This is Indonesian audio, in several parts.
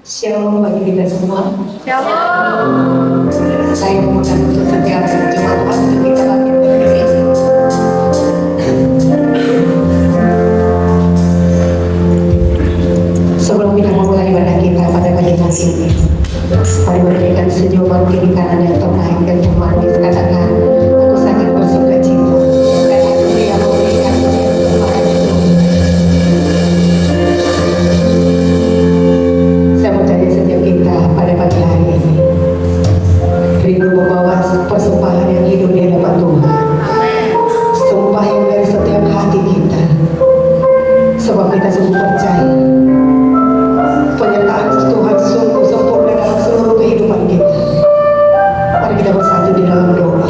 Shalom bagi kita semua. Shalom. Saya memohon untuk setiap jemaat Tuhan untuk kita bangkit berdiri. Sebelum kita memulai ibadah kita pada pagi hari ini, mari berikan senyuman kiri kanan yang terbaik dan termanis. Katakan, aku sangat bersuka cita dan aku tidak memberikan kepada Tuhan. Saya percaya setiap kita pada pagi hari ini rindu membawa persembahan yang hidup di hadapan Tuhan, sumpah yang dari setiap hati kita, sebab kita sungguh percaya penyertaan Tuhan sungguh sempurna dalam seluruh kehidupan kita. Mari kita bersatu di dalam doa.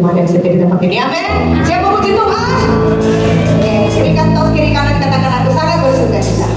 firman yang setia di tempat ini. Amin. Siapa puji Tuhan? Berikan tos kiri kanan, katakan aku sangat bersuka cita.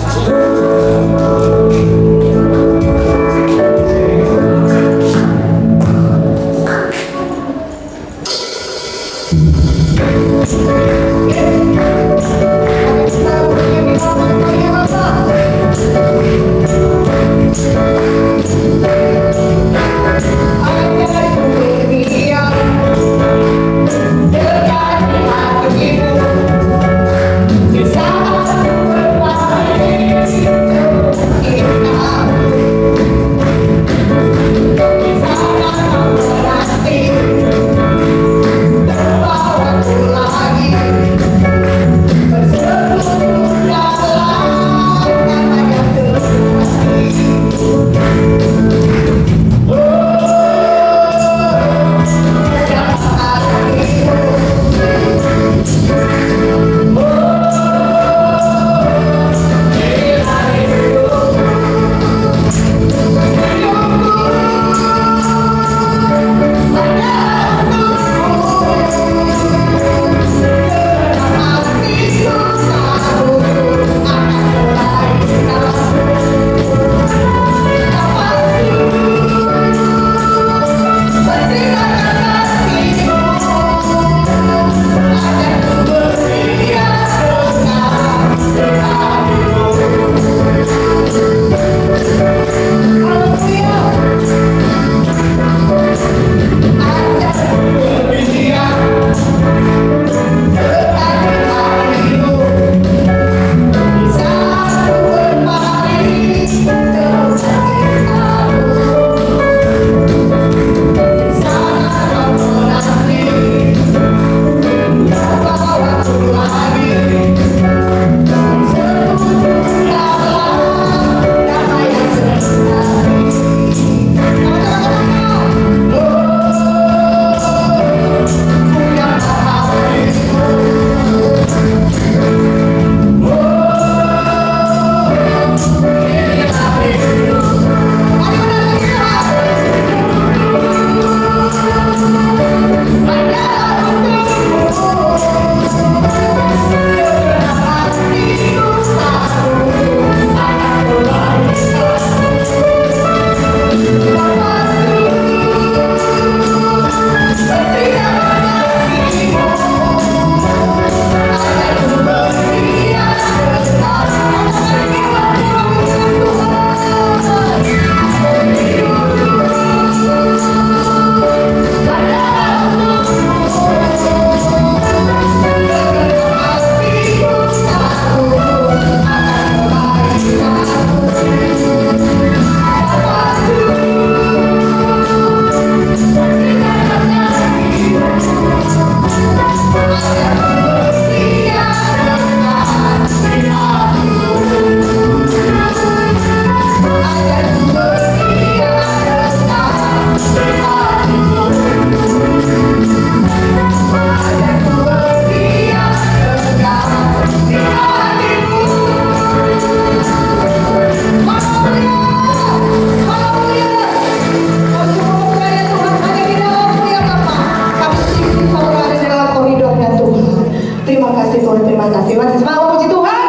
Terima kasih. Masih semangat puji Tuhan.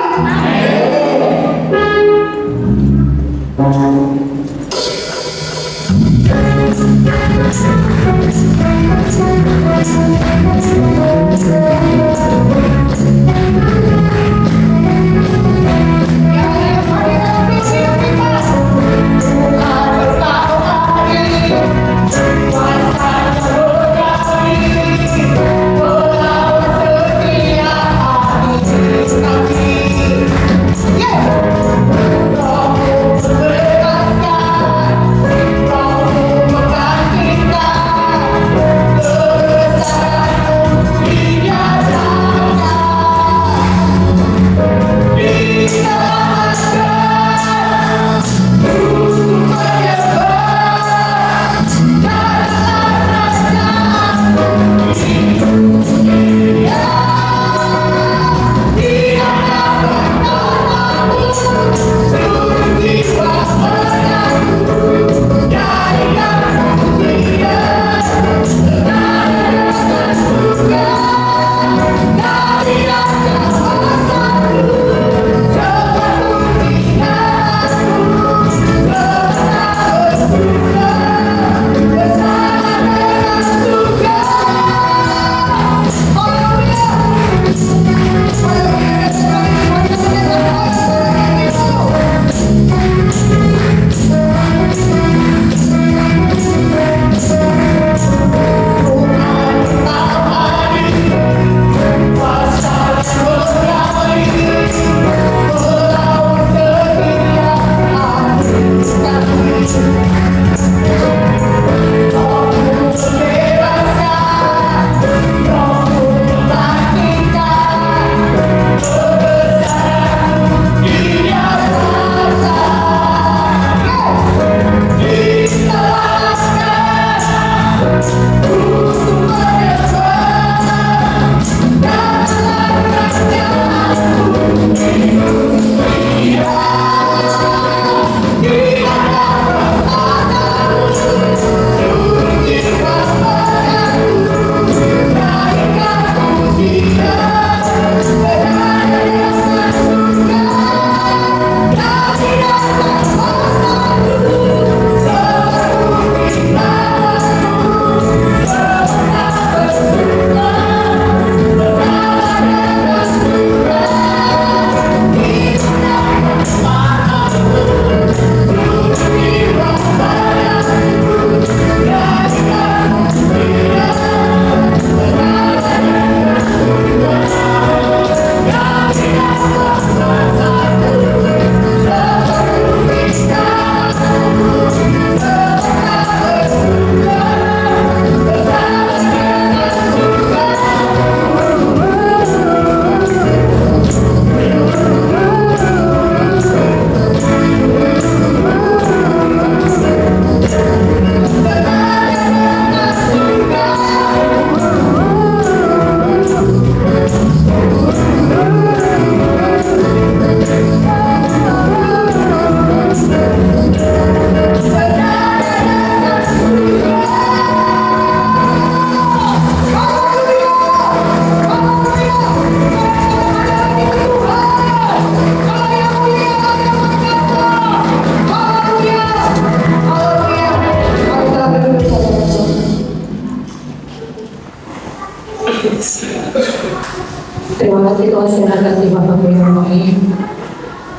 Terima kasih Tuhan, terima kasih Bapak yang baik.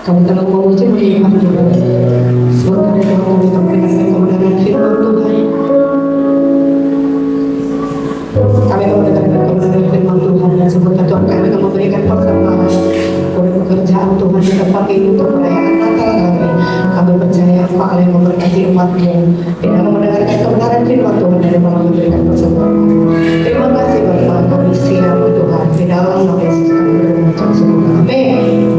Kami telah memuji menyembah juga. Semoga dari Tuhan kami memberikan kebenaran firman Tuhan. Kami mendengarkan kebenaran firman Tuhan dan semoga Tuhan kami akan memberikan persembahan untuk pekerjaan Tuhan di tempat ini untuk perayaan Natal kami. Kami percaya Pak Allah yang memberkati umat-Nya di dalam mendengarkan kebenaran firman Tuhan dan dalam memberikan persembahan. Terima kasih Bapak, kami siap Tuhan di dalam nama Yesus kami berdoa semua. Amin.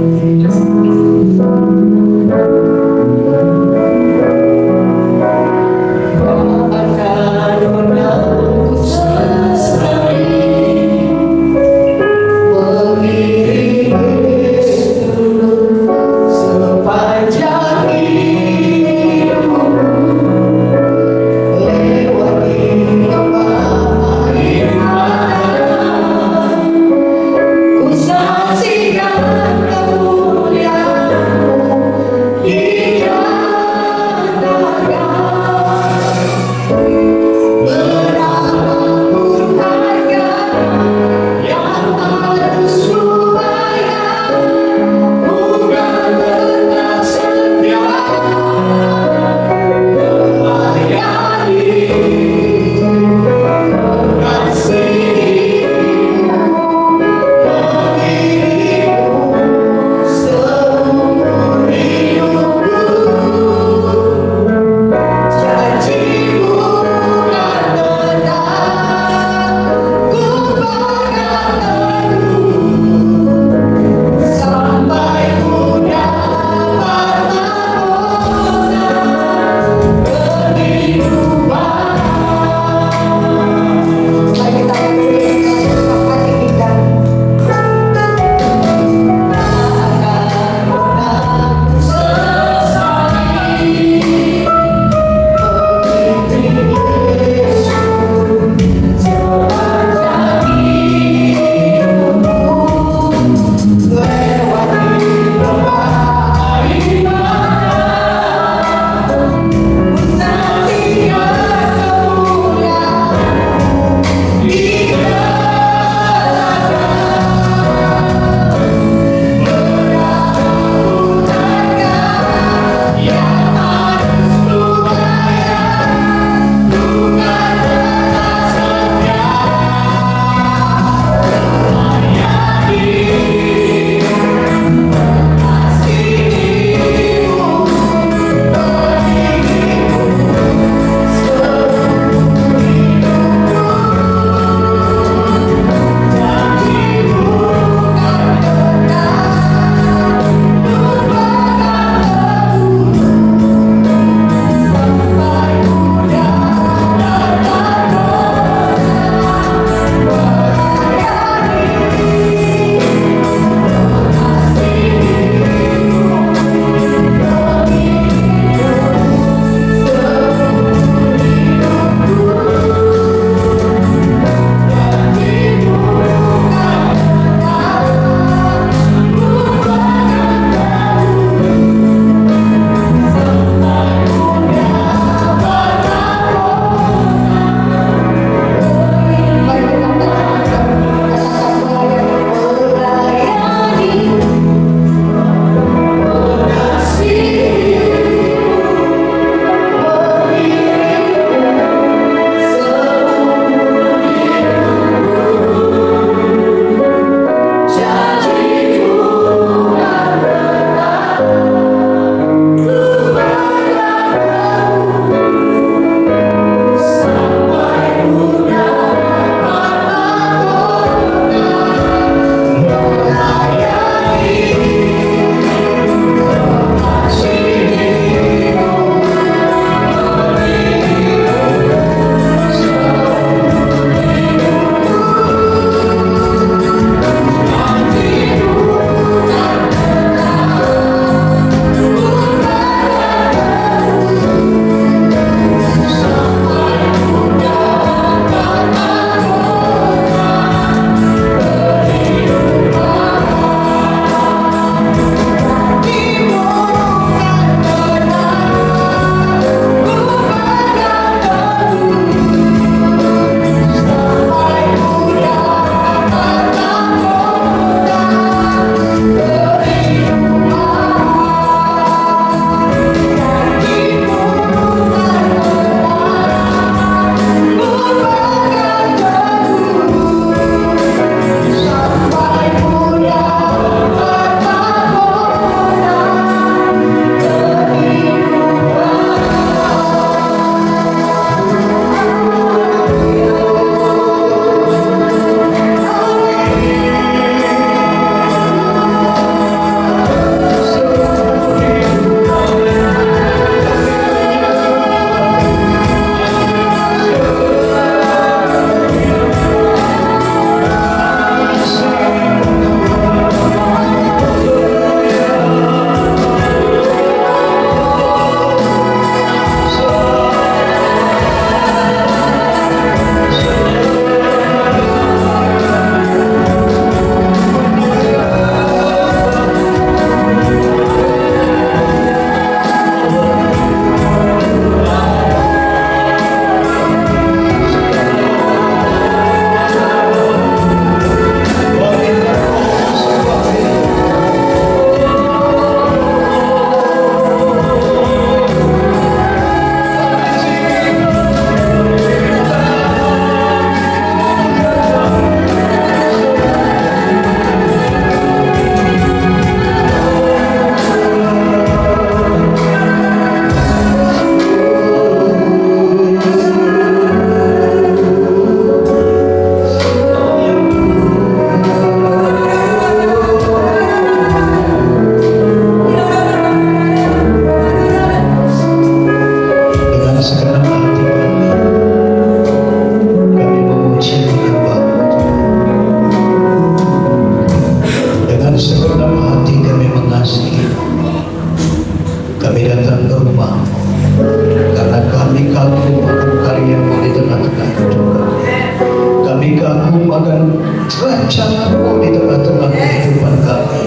melakukan rencana-Mu di tengah-tengah kehidupan kami.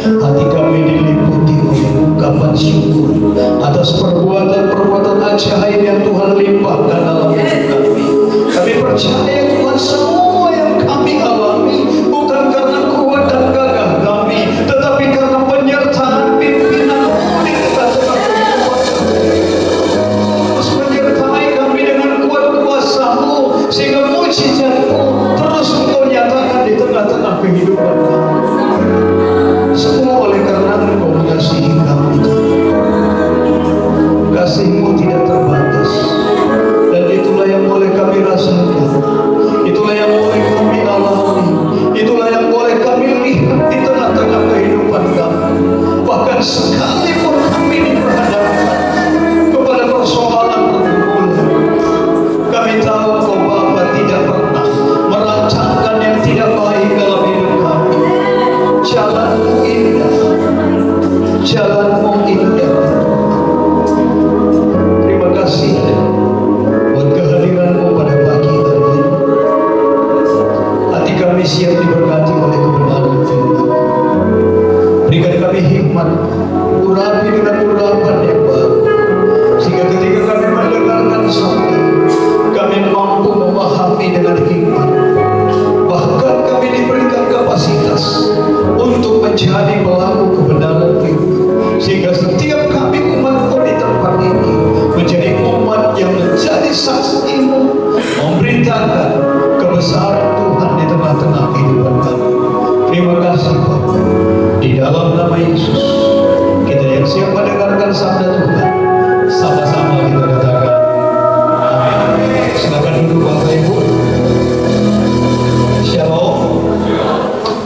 Hati kami diliputi oleh ungkapan syukur atas perbuatan-perbuatan ajaib yang Tuhan limpahkan dalam hidup kami. Kami percaya Tuhan, semua yang kami alami bukan karena kuat dan gagah kami, tetapi karena penyertaan pimpinan-Mu di tengah-tengah kehidupan kami. Terus menyertai kami dengan kuat kuasa-Mu, sehingga mujizat-Mu terus Engkau nyatakan di tengah-tengah kehidupan kami. Semua oleh karena Engkau mengasihi kami. Kasih-Mu tidak terbatas, dan itulah yang boleh kami rasakan, itulah yang boleh kami alami, itulah yang boleh kami lihat di tengah-tengah kehidupan kami. Bahkan sekalipun kami diperhadapkan kepada persoalan pergumulan, kami tahu Engkau Bapa tidak pernah merancangkan yang tidak baik dalam hidup kami. Jalan-Mu indah, Jalan-Mu indah. Terima kasih buat kehadiran-Mu pada pagi hari ini. Hati kami siap diberkati oleh kebenaran firman. Berikan kami hikmat, urapi dengan urapan yang baru, sehingga ketika kami mendengarkan sabda, kami mampu memahami dengan hikmat. Bahkan kami diberikan kapasitas untuk menjadi pelaku kebenaran firman, sehingga setiap kami umat-Mu di tempat ini menjadi umat yang menjadi saksi-Mu, memberitakan kebesaran Tuhan di tengah-tengah kehidupan kami. Terima kasih Bapa. Di dalam nama Yesus, kita yang siap mendengarkan sabda Tuhan, sama-sama kita katakan amin. Silakan duduk Bapak Ibu. Shalom.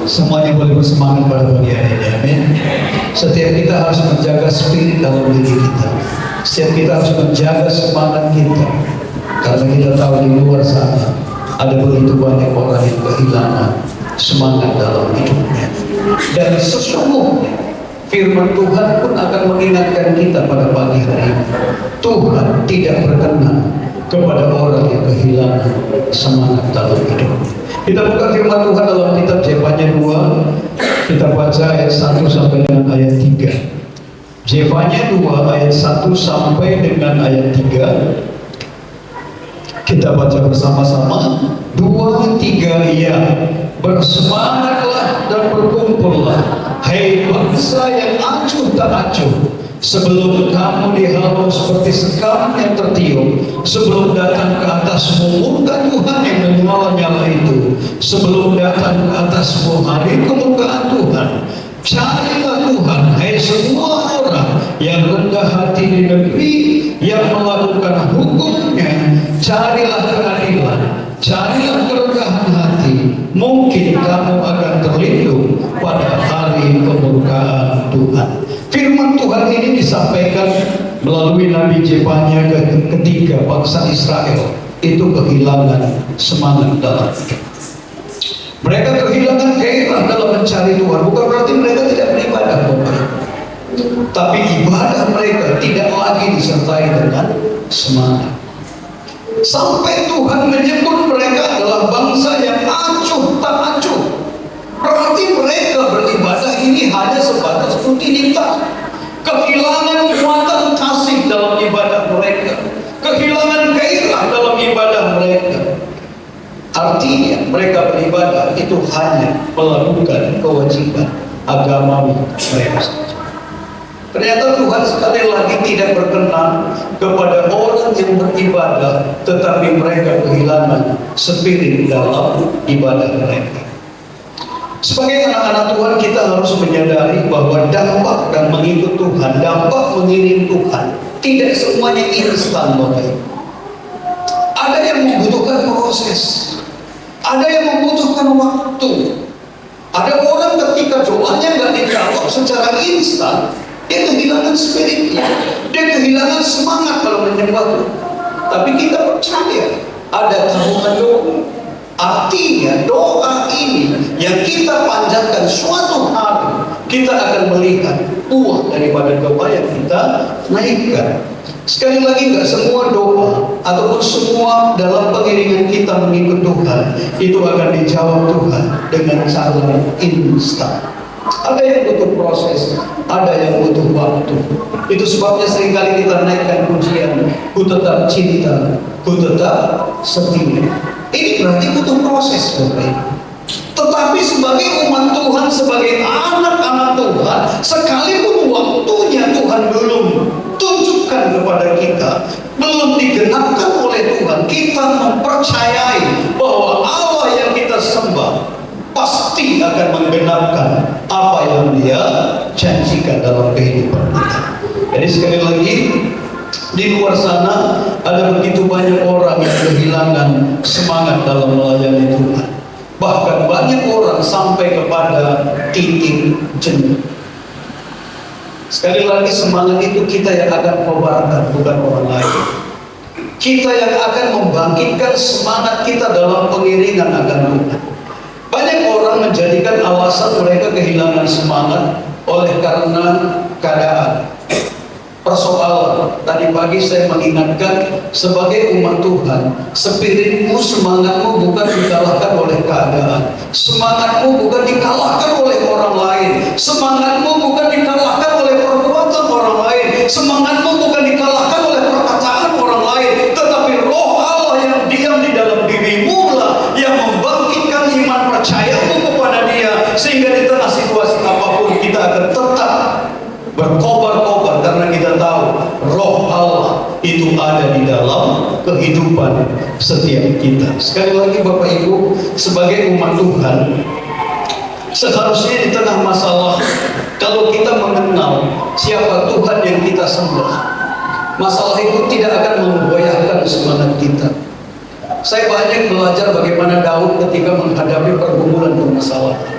Semuanya boleh bersemangat pada pagi hari ini, amin. Setiap kita harus menjaga spirit dalam diri kita. Setiap kita harus menjaga semangat kita, karena kita tahu di luar sana ada begitu banyak orang yang kehilangan semangat dalam hidupnya. Dan sesungguhnya firman Tuhan pun akan mengingatkan kita pada pagi hari ini, Tuhan tidak berkenan kepada orang yang kehilangan semangat dalam hidupnya. Kita buka firman Tuhan dalam kitab Zefanya 2, kita baca ayat 1 sampai dengan ayat 3. Zefanya 2 ayat 1 sampai dengan ayat 3. Kita baca bersama-sama. 2, 3, ya. Bersemangatlah dan berkumpullah, hai bangsa yang acuh tak acuh, sebelum kamu dihalau seperti sekam yang tertiup, sebelum datang ke atasmu murka Tuhan yang menyala-nyala itu, sebelum datang ke atasmu hari kemurkaan Tuhan. Carilah Tuhan, hai semua orang yang rendah hati di negeri, yang melakukan hukumnya. Carilah keadilan, carilah kerendahan hati, mungkin kamu akan terlindung pada hari kemurkaan Tuhan. Firman Tuhan ini disampaikan melalui Nabi Zefanya ketika bangsa Israel itu kehilangan semangat dalam hidup. Mereka kehilangan gairah dalam mencari Tuhan. Bukan berarti mereka tidak beribadah, tapi ibadah mereka tidak lagi disertai dengan semangat. Sampai Tuhan menyebut mereka adalah bangsa yang acuh tak acuh. Berarti mereka beribadah ini hanya sebatas rutinitas. Kehilangan muatan kasih dalam ibadah mereka, kehilangan gairah dalam ibadah mereka. Artinya mereka beribadah itu hanya melakukan kewajiban agamawi mereka saja. Ternyata Tuhan sekali lagi tidak berkenan kepada orang yang beribadah, tetapi mereka kehilangan spirit dalam ibadah mereka. Sebagai anak-anak Tuhan, kita harus menyadari bahwa dampak dan mengikut Tuhan, dampak mengiring Tuhan, tidak semuanya instan, Bapak Ibu. Ada yang membutuhkan proses, ada yang membutuhkan waktu. Ada orang ketika doanya nggak dijawab secara instan, dia kehilangan spiritnya, dia kehilangan semangat kalau menyembah Tuhan. Tapi kita percaya ada tabungan doa. Artinya doa ini yang kita panjatkan suatu hari, kita akan melihat buah daripada doa yang kita naikkan. Sekali lagi, nggak semua doa ataupun semua dalam pengiringan kita mengikut Tuhan itu akan dijawab Tuhan dengan cara instan. Ada yang butuh proses, ada yang butuh waktu. Itu sebabnya seringkali kita naikkan pujian, ku tetap cinta, ku tetap setia. Ini berarti butuh proses, Bapak Ibu. Tetapi sebagai umat Tuhan, sebagai anak-anak Tuhan, sekalipun waktunya Tuhan belum tunjukkan kepada kita, belum digenapkan oleh Tuhan, kita mempercayai bahwa Allah yang kita sembah pasti akan menggenapkan apa yang Dia janjikan dalam kehidupan kita. Jadi sekali lagi, di luar sana ada begitu banyak orang yang kehilangan semangat dalam melayani Tuhan. Bahkan banyak orang sampai kepada titik jenuh. Sekali lagi, semangat itu kita yang akan kobarkan, bukan orang lain. Kita yang akan membangkitkan semangat kita dalam pengiringan akan Tuhan. Banyak orang menjadikan alasan mereka kehilangan semangat oleh karena keadaan, persoalan. Tadi pagi saya mengingatkan, sebagai umat Tuhan, spiritmu, semangatmu bukan dikalahkan oleh keadaan, semangatmu bukan dikalahkan oleh orang lain, semangatmu bukan dikalahkan oleh perbuatan orang lain, semangatmu bukan dikalahkan oleh perkataan orang lain, tetapi Roh Allah yang diam di dalam dirimu lah yang membangkitkan iman percayamu kepada Dia, sehingga di tengah situasi apapun kita akan tetap berkobar-kobar, karena kita tahu Roh Allah itu ada di dalam kehidupan setiap kita. Sekali lagi Bapak Ibu, sebagai umat Tuhan, seharusnya di tengah masalah, kalau kita mengenal siapa Tuhan yang kita sembah, masalah itu tidak akan menggoyahkan semangat kita. Saya banyak belajar bagaimana Daud ketika menghadapi pergumulan permasalahan.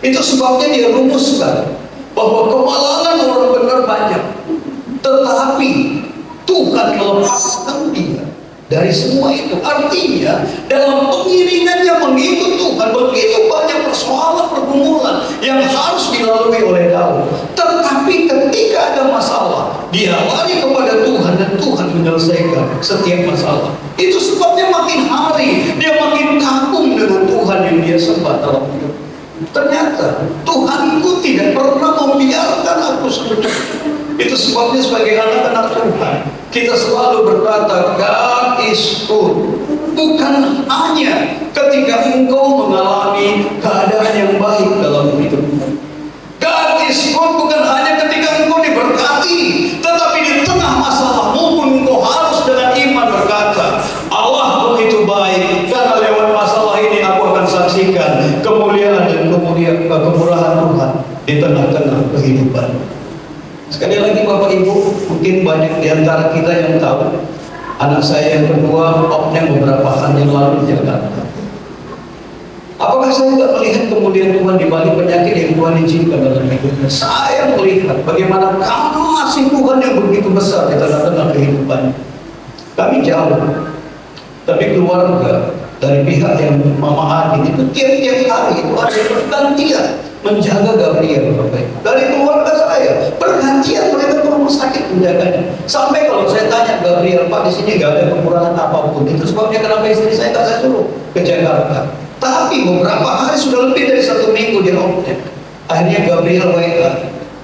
Itu sebabnya dia rumuskan bahwa kemalangan orang benar banyak, tetapi Tuhan melepaskan dia dari semua itu. Artinya dalam pengiringannya mengikut Tuhan, begitu banyak persoalan pergumulan yang harus dilalui oleh Daud, tetapi ketika ada masalah, dia lari kepada Tuhan dan Tuhan menyelesaikan setiap masalah. Itu sebabnya makin hari dia makin kagum dengan Tuhan yang dia sembah dalam hidup. Ternyata Tuhanku tidak pernah membiarkan aku sendiri. Itu sebabnya sebagai anak-anak Tuhan, kita selalu berkata, God is good. Bukan hanya ketika engkau mengalami keadaan yang baik dalam hidupmu. God is good bukan hanya ketika engkau diberkati, tetapi di tengah masalahmu pun engkau harus dengan iman berkata, Allah begitu baik, karena lewat masalah ini aku akan saksikan kemuliaan dan kemurahan Tuhan di tengah-tengah kehidupan. Sekali lagi Bapak Ibu, mungkin banyak di antara kita yang tahu, anak saya yang kedua opname beberapa hari yang lalu di Jakarta. Apakah saya tidak melihat kemudian Tuhan di balik penyakit yang Tuhan izinkan dalam hidupnya? Saya melihat bagaimana kasih Tuhan yang begitu besar di tengah-tengah kehidupan. Kami jauh, tapi keluarga dari pihak yang Mama Adin itu tiap-tiap hari itu ada pergantian menjaga Gabriel. Dari keluarga saya pergantian mereka ke rumah sakit menjaganya. Sampai kalau saya tanya Gabriel, Pak, di sini gak ada kekurangan apapun. Itu sebabnya kenapa istri saya tak saya suruh ke Jakarta. Tapi beberapa hari sudah lebih dari 1 minggu dia opname. Akhirnya Gabriel WA,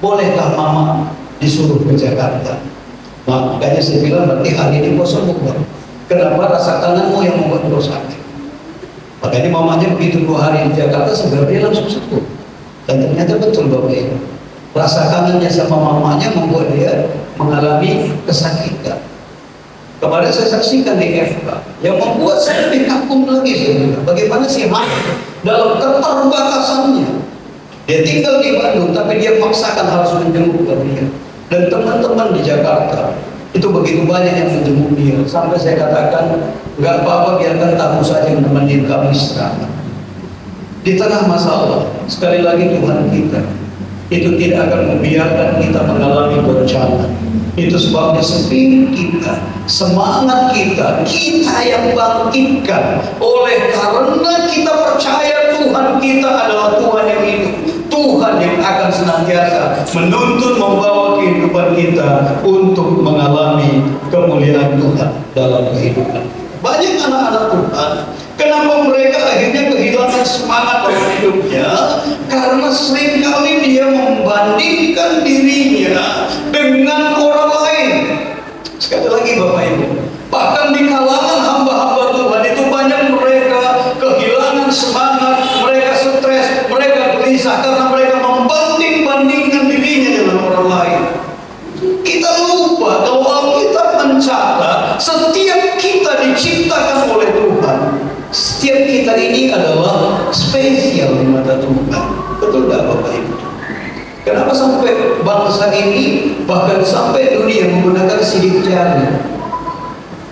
bolehkah Mama disuruh ke Jakarta? Nah, makanya saya bilang berarti hari ini kau sembuh. Kenapa rasa kangenmu yang membuat kau sakit? Makanya mamanya begitu 2 hari di Jakarta, Gabriel langsung sembuh. Dan ternyata betul Bapak Ibu, rasa kangennya sama mamanya membuat dia mengalami kesakitan. Kemarin saya saksikan di FK, yang membuat saya lebih kagum lagi sebenarnya. Bagaimana sih dalam keterbatasannya, dia tinggal di Bandung, tapi dia paksakan harus menjenguk Gabriel. Dan teman-teman di Jakarta itu begitu banyak yang menjenguk dia, sampai saya katakan, nggak apa-apa, biarkan tamu saja yang menemani kami istirahat. Di tengah masalah, sekali lagi Tuhan kita itu tidak akan membiarkan kita mengalami goncangan. Itu sebabnya spirit kita, semangat kita, kita yang bangkitkan. Oleh karena kita percaya Tuhan kita adalah Tuhan yang hidup, Tuhan yang akan senantiasa menuntun, membawa kehidupan kita untuk mengalami kemuliaan Tuhan dalam kehidupan. Banyak anak-anak Tuhan, kenapa mereka akhirnya kehilangan semangat dalam hidupnya? Karena seringkali dia membandingkan dirinya dengan orang lain. Sekali lagi Bapak Ibu, bahkan di kalangan hamba-hamba Tuhan itu banyak mereka kehilangan semangat, mereka stres, mereka gelisah karena mereka membanding-bandingkan dirinya dengan orang lain. Kita lupa kalau Alkitab mencatat setiap kita diciptakan oleh Tuhan. Setiap kita ini adalah spesial di mata Tuhan. Betul nggak Bapak Ibu? Kenapa sampai bangsa ini, bahkan sampai dunia menggunakan sidik jari?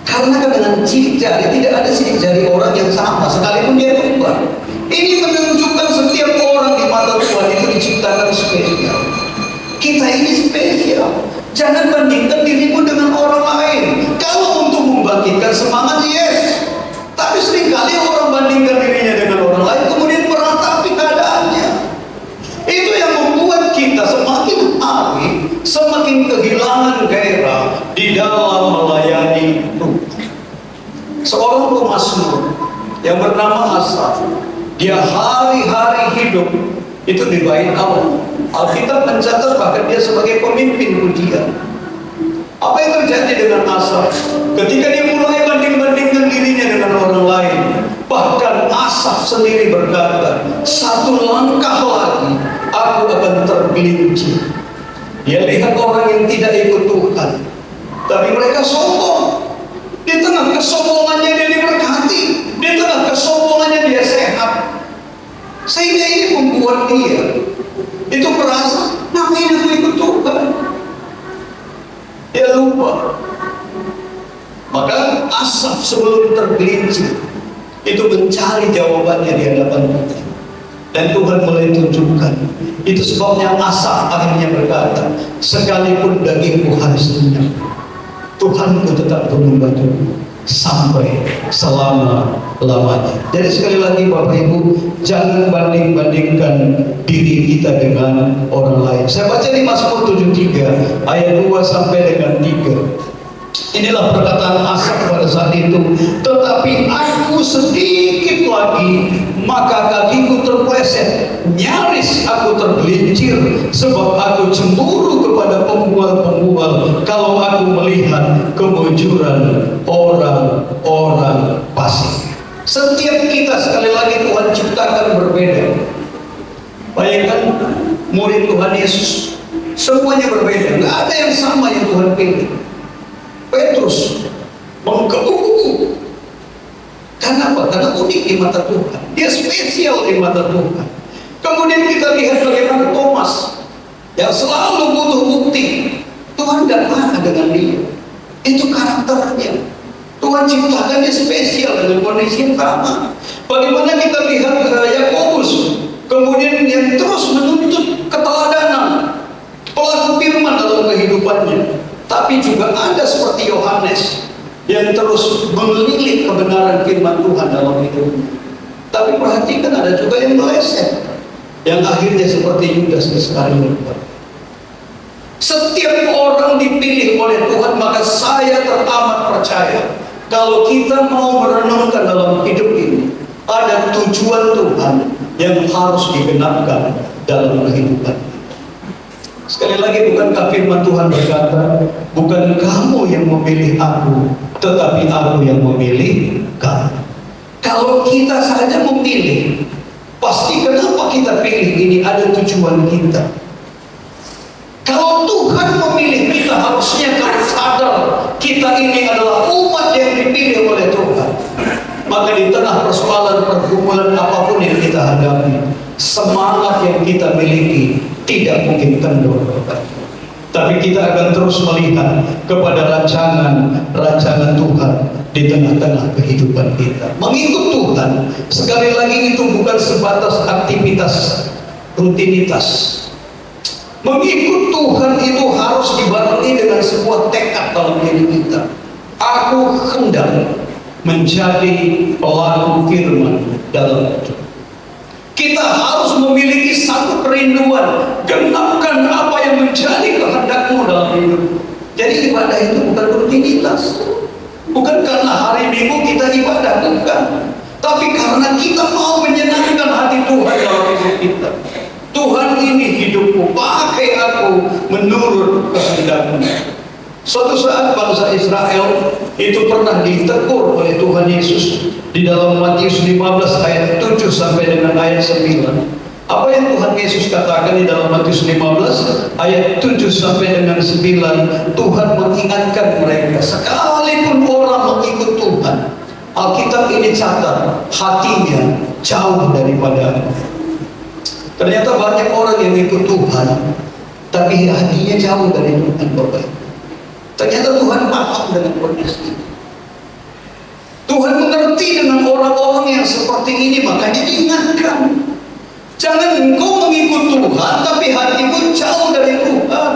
Karena dengan sidik jari tidak ada sidik jari orang yang sama, sekalipun dia berubah. Ini menunjukkan setiap orang di mata Tuhan itu diciptakan spesial. Kita ini spesial. Jangan bandingkan dirimu dengan orang lain. Kalau untuk membangkitkan semangat, yes. Tapi seringkali orang bandingkan dirinya dengan orang lain, kemudian meratapi keadaannya. Itu yang membuat kita semakin hari semakin kehilangan gairah di dalam melayani Tuhan. Seorang pemazmur yang bernama Asaf, dia hari-hari hidup itu di bait Allah. Alkitab mencatat bahkan dia sebagai pemimpin pujian. Apa yang terjadi dengan Asaf? Ketika dia mulai banding-bandingkan dirinya dengan orang lain, bahkan Asaf sendiri berkata, satu langkah lagi aku akan tergelincir. Dia lihat orang yang tidak ikut Tuhan, tapi mereka sombong. Di tengah kesombongannya dia diberkati, di tengah kesombongannya dia sehat. Sehingga ini membuat dia itu merasa, ngapain aku ikut Tuhan? Dia lupa. Maka Asaf sebelum tergelincir itu mencari jawabannya di hadapan Tuhan. Dan Tuhan mulai tunjukkan. Itu sebabnya Asaf akhirnya berkata, sekalipun dagingku harus lenyap, Tuhanku tetap membantu sampai selama-lamanya. Jadi sekali lagi Bapak Ibu, jangan banding-bandingkan diri kita dengan orang lain. Saya baca di Mazmur 73 ayat 2 sampai dengan 3. Inilah perkataan Asaf pada saat itu. Tetapi aku sedikit lagi, maka kakiku terpleset, nyaris aku tergelincir, sebab aku cemburu kepada pembual-pembual kalau aku melihat kemujuran orang-orang fasik. Setiap kita sekali lagi Tuhan ciptakan berbeda. Bayangkan murid Tuhan Yesus, semuanya berbeda, nggak ada yang sama yang Tuhan pilih. Petrus menggebu-gebu. Karena apa? Karena unik di mata Tuhan. Dia spesial di mata Tuhan. Kemudian kita lihat bagaimana Thomas yang selalu butuh bukti. Tuhan tidak marah dengan dia. Itu karakternya. Tuhan ciptakan dia spesial dengan kondisi yang sama. Bagaimana kita lihat Yakobus, kemudian yang terus menuntut keteladanan, pelaku firman dalam kehidupannya. Tapi juga ada seperti Yohanes yang terus melilit kebenaran firman Tuhan dalam hidupnya. Tapi perhatikan ada juga yang meleset, yang akhirnya seperti Yudas Iskariot. Setiap orang dipilih oleh Tuhan, maka saya teramat percaya kalau kita mau merenungkan dalam hidup ini, ada tujuan Tuhan yang harus digenapkan dalam kehidupan. Sekali lagi, bukankah firman Tuhan berkata, bukan kamu yang memilih aku, tetapi aku yang memilih kamu. Kalau kita saja memilih, pasti kenapa kita pilih ini ada tujuan kita. Kalau Tuhan memilih kita, harusnya kita sadar kita ini adalah umat yang dipilih oleh Tuhan. Maka di tengah persoalan pergumulan apapun yang kita hadapi, semangat yang kita miliki tidak mungkin kendor. Tapi kita akan terus melihat kepada rancangan Tuhan di tengah-tengah kehidupan kita. Mengikut Tuhan, sekali lagi itu bukan sebatas aktivitas rutinitas. Mengikut Tuhan itu harus dibarengi dengan sebuah tekad dalam diri kita. Aku hendak menjadi pelaku firman dalam hidup. Kita harus memiliki satu kerinduan, genapkan apa yang menjadi kehendakmu dalam hidup. Jadi ibadah itu bukan rutinitas, bukan karena hari Minggu kita ibadah, bukan, tapi karena kita mau menyenangkan hati Tuhan dalam hidup kita. Tuhan, ini hidupku, pakai aku menurut kehendakmu. Suatu saat bangsa Israel itu pernah ditegur oleh Tuhan Yesus di dalam Matius 15 ayat 7 sampai dengan ayat 9. Apa yang Tuhan Yesus katakan di dalam Matius 15 ayat 7 sampai dengan 9? Tuhan mengingatkan mereka, sekalipun orang mengikut Tuhan, Alkitab ini catat, hatinya jauh daripada. Ternyata banyak orang yang ikut Tuhan, tapi hatinya jauh dari Tuhan, Bapak. Ternyata Tuhan paham dengan kondisi ini. Tuhan mengerti dengan orang-orang yang seperti ini, makanya diingatkan. Jangan engkau mengikut Tuhan, tapi hatimu jauh dari Tuhan.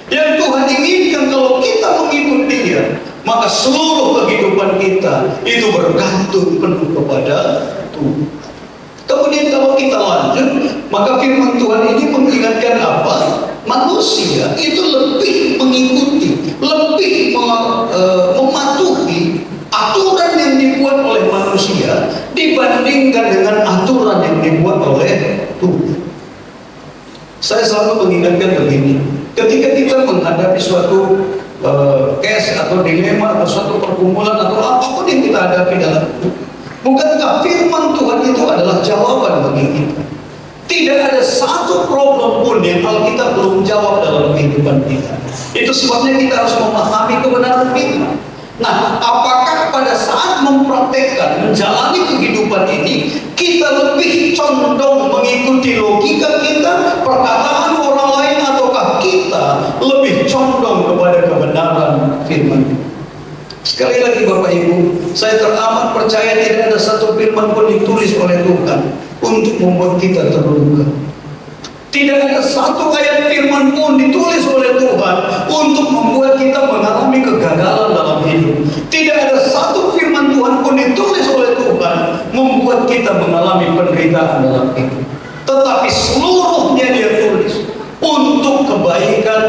Yang Tuhan inginkan kalau kita mengikut Dia, maka seluruh kehidupan kita itu bergantung penuh kepada Tuhan. Kemudian kalau kita lanjut, maka firman Tuhan ini mengingatkan apa? Manusia itu lebih mengikuti, lebih mematuhi aturan yang dibuat oleh manusia dibandingkan dengan aturan yang dibuat oleh Tuhan. Saya selalu mengingatkan begini, ketika kita menghadapi suatu case atau dilema atau suatu pergumulan atau apapun yang kita hadapi dalam hidup, bukankah firman Tuhan itu adalah jawaban bagi kita? Tidak ada satu problem pun yang Alkitab belum jawab dalam kehidupan kita. Itu sebabnya kita harus memahami kebenaran firman. Nah, apakah pada saat mempraktekkan, menjalani kehidupan ini, kita lebih condong mengikuti logika kita, perkataan orang lain, ataukah kita lebih condong kepada kebenaran firman? Sekali lagi Bapak Ibu, saya teramat percaya tidak ada satu firman pun ditulis oleh Tuhan untuk membuat kita terluka. Tidak ada satu ayat firman pun ditulis oleh Tuhan untuk membuat kita mengalami kegagalan dalam hidup. Tidak ada satu firman Tuhan pun ditulis oleh Tuhan membuat kita mengalami penderitaan dalam hidup. Tetapi seluruhnya Dia tulis untuk kebaikan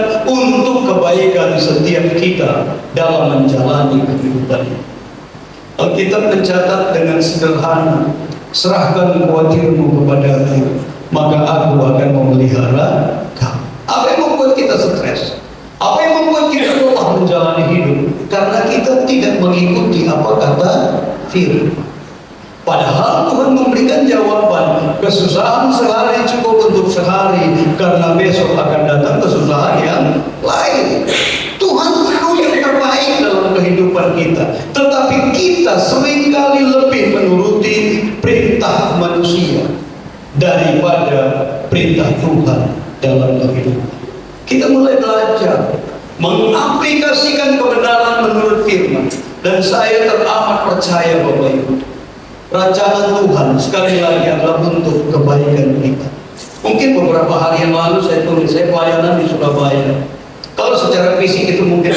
setiap kita dalam menjalani kehidupan ini. Alkitab mencatat dengan sederhana, serahkan khawatirmu kepada Aku, maka Aku akan memelihara kamu. Apa yang membuat kita stres? Apa yang membuat kita lelah menjalani hidup? Karena kita tidak mengikuti apa kata firman. Padahal Tuhan memberikan jawaban, kesusahan sehari cukup untuk sehari, karena besok akan datang kesusahan yang lain. Tuhan tahu yang terbaik dalam kehidupan kita, tetapi kita seringkali lebih menuruti perintah manusia daripada perintah Tuhan dalam kehidupan. Kita mulai belajar mengaplikasikan kebenaran menurut firman, dan saya teramat percaya Bapak Ibu, rancangan Tuhan sekali lagi adalah untuk kebaikan kita. Mungkin beberapa hari yang lalu saya tulis, saya pelayanan di Surabaya. Kalau secara fisik itu mungkin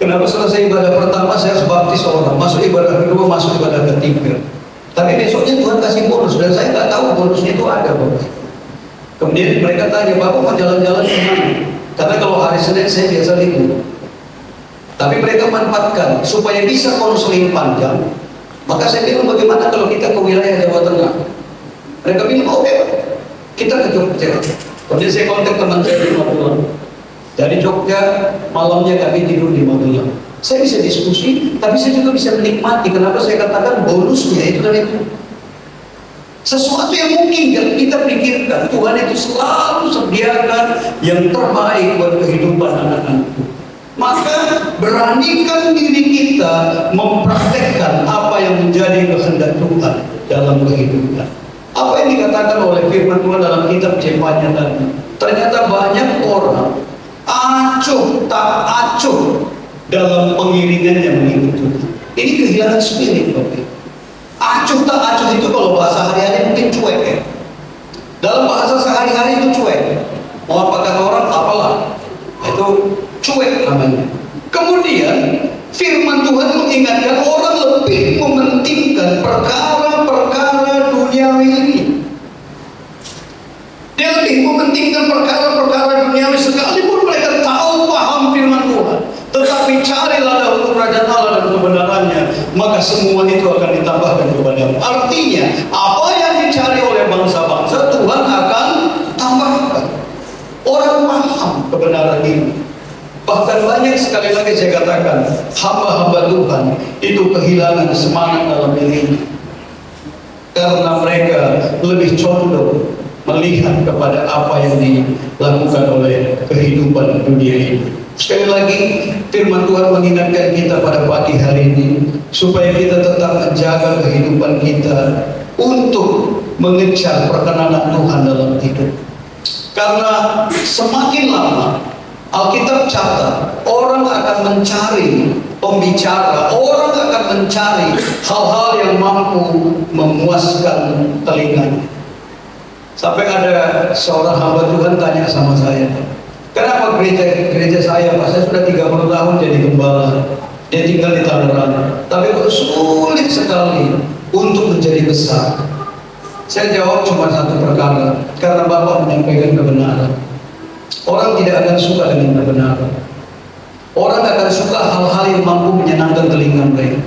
kenapa selesai ibadah pertama saya harus baptis orang, masuk ibadah kedua, masuk ibadah ketiga. Tapi besoknya Tuhan kasih bonus, dan saya nggak tahu bonusnya itu ada Bapak. Kemudian mereka tanya, Bapak mau jalan-jalan kemana? Karena kalau hari Senin saya biasa libur. Tapi mereka manfaatkan supaya bisa konseling panjang. Maka saya bilang, bagaimana kalau kita ke wilayah Jawa Tengah? Mereka bilang, oke, kita ke Jogja. Kemudian saya kontak teman saya di Magelang. Dari Jogja, malamnya kami tidur di Magelang. Saya bisa diskusi, tapi saya juga bisa menikmati. Kenapa saya katakan bonusnya itu dari itu? Sesuatu yang mungkin kita pikirkan, Tuhan itu selalu sediakan yang terbaik buat kehidupan anak-anakku. Maka beranikan diri kita mempraktekkan apa yang menjadi kehendak Tuhan dalam kehidupan. Apa yang dikatakan oleh firman Tuhan dalam kitab Jefanya tadi, ternyata banyak orang acuh tak acuh dalam pengiringan yang mengikut Tuhan. Ini kehilangan spirit, Bapak. Acuh tak acuh itu kalau bahasa hari-hari mungkin cuek ya. Dalam bahasa sehari-hari itu cuek. Mau apa kata orang, apalah. Itu cuek namanya. Kemudian firman Tuhan mengingatkan orang lebih mementingkan perkara-perkara duniawi ini lebih mementingkan perkara-perkara duniawi sekalipun mereka tahu paham firman Tuhan. Tetapi carilah dahulu kerajaan Allah dan kebenarannya, maka semua itu akan ditambahkan kepadamu. Artinya, apa yang dicari oleh bangsa-bangsa Tuhan akan tambahkan. Orang paham kebenaran ini. Bahkan banyak sekali lagi saya katakan, hamba-hamba Tuhan itu kehilangan semangat dalam dirinya. Karena mereka lebih condong melihat kepada apa yang dilakukan oleh kehidupan dunia ini. Sekali lagi, firman Tuhan mengingatkan kita pada pagi hari ini supaya kita tetap menjaga kehidupan kita untuk mengejar perkenanan Tuhan dalam hidup. Karena semakin lama Alkitab catat, orang akan mencari pembicara, orang akan mencari hal-hal yang mampu memuaskan telinganya. Sampai ada seorang hamba Tuhan tanya sama saya, kenapa gereja saya, Pak, saya sudah 30 tahun jadi gembala, dia tinggal di Tangerang, tapi kok sulit sekali untuk menjadi besar. Saya jawab cuma satu perkara, karena Bapak menyampaikan kebenaran. Orang tidak akan suka dengan kebenaran. Orang akan suka hal-hal yang mampu menyenangkan telinga mereka.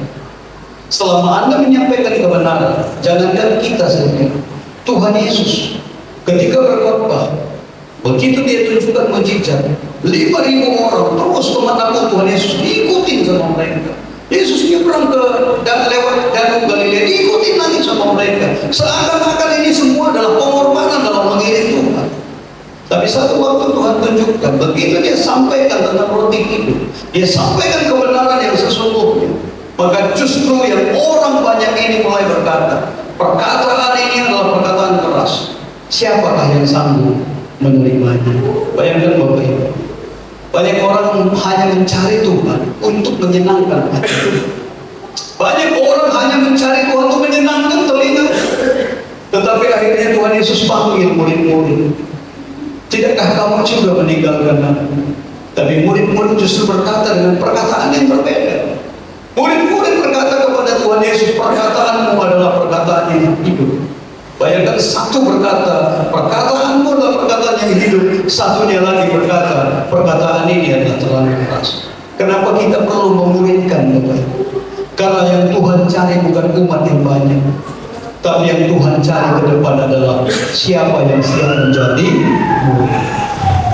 Selama Anda menyampaikan kebenaran, jangankan kita saja, Tuhan Yesus ketika berkhotbah, begitu dia tunjukkan mujizat, 5.000 orang terus kemanapun Tuhan Yesus diikutin sama mereka. Yesus nyebrang ke dan lewat Danau Galilea, diikutin lagi sama mereka. Seakan-akan ini semua adalah pengorbanan dalam mengiring Tuhan. Tapi satu waktu Tuhan tunjukkan, begitu dia sampaikan tentang roti hidup, dia sampaikan kebenaran yang sesungguhnya, maka justru yang orang banyak ini mulai berkata, perkataan ini adalah perkataan keras. Siapakah yang sanggup menerimanya? Bayangkan Bapak Ibu, banyak orang hanya mencari Tuhan untuk menyenangkan hati. Banyak orang hanya mencari Tuhan untuk menyenangkan telinga. Tetapi akhirnya Tuhan Yesus panggil murid-murid, tidakkah kamu juga meninggalkan aku? Tapi murid-murid justru berkata dengan perkataan yang berbeda. Murid-murid berkata kepada Tuhan Yesus, perkataanmu adalah perkataan yang hidup. Bayangkan, satu berkata, perkataanmu adalah perkataan yang hidup. Satunya lagi berkata, perkataan ini adalah terlalu keras. Kenapa kita perlu memuridkan Bapak? Karena yang Tuhan cari bukan umat yang banyak, tapi yang Tuhan cari ke depan adalah siapa yang siap menjadi murid.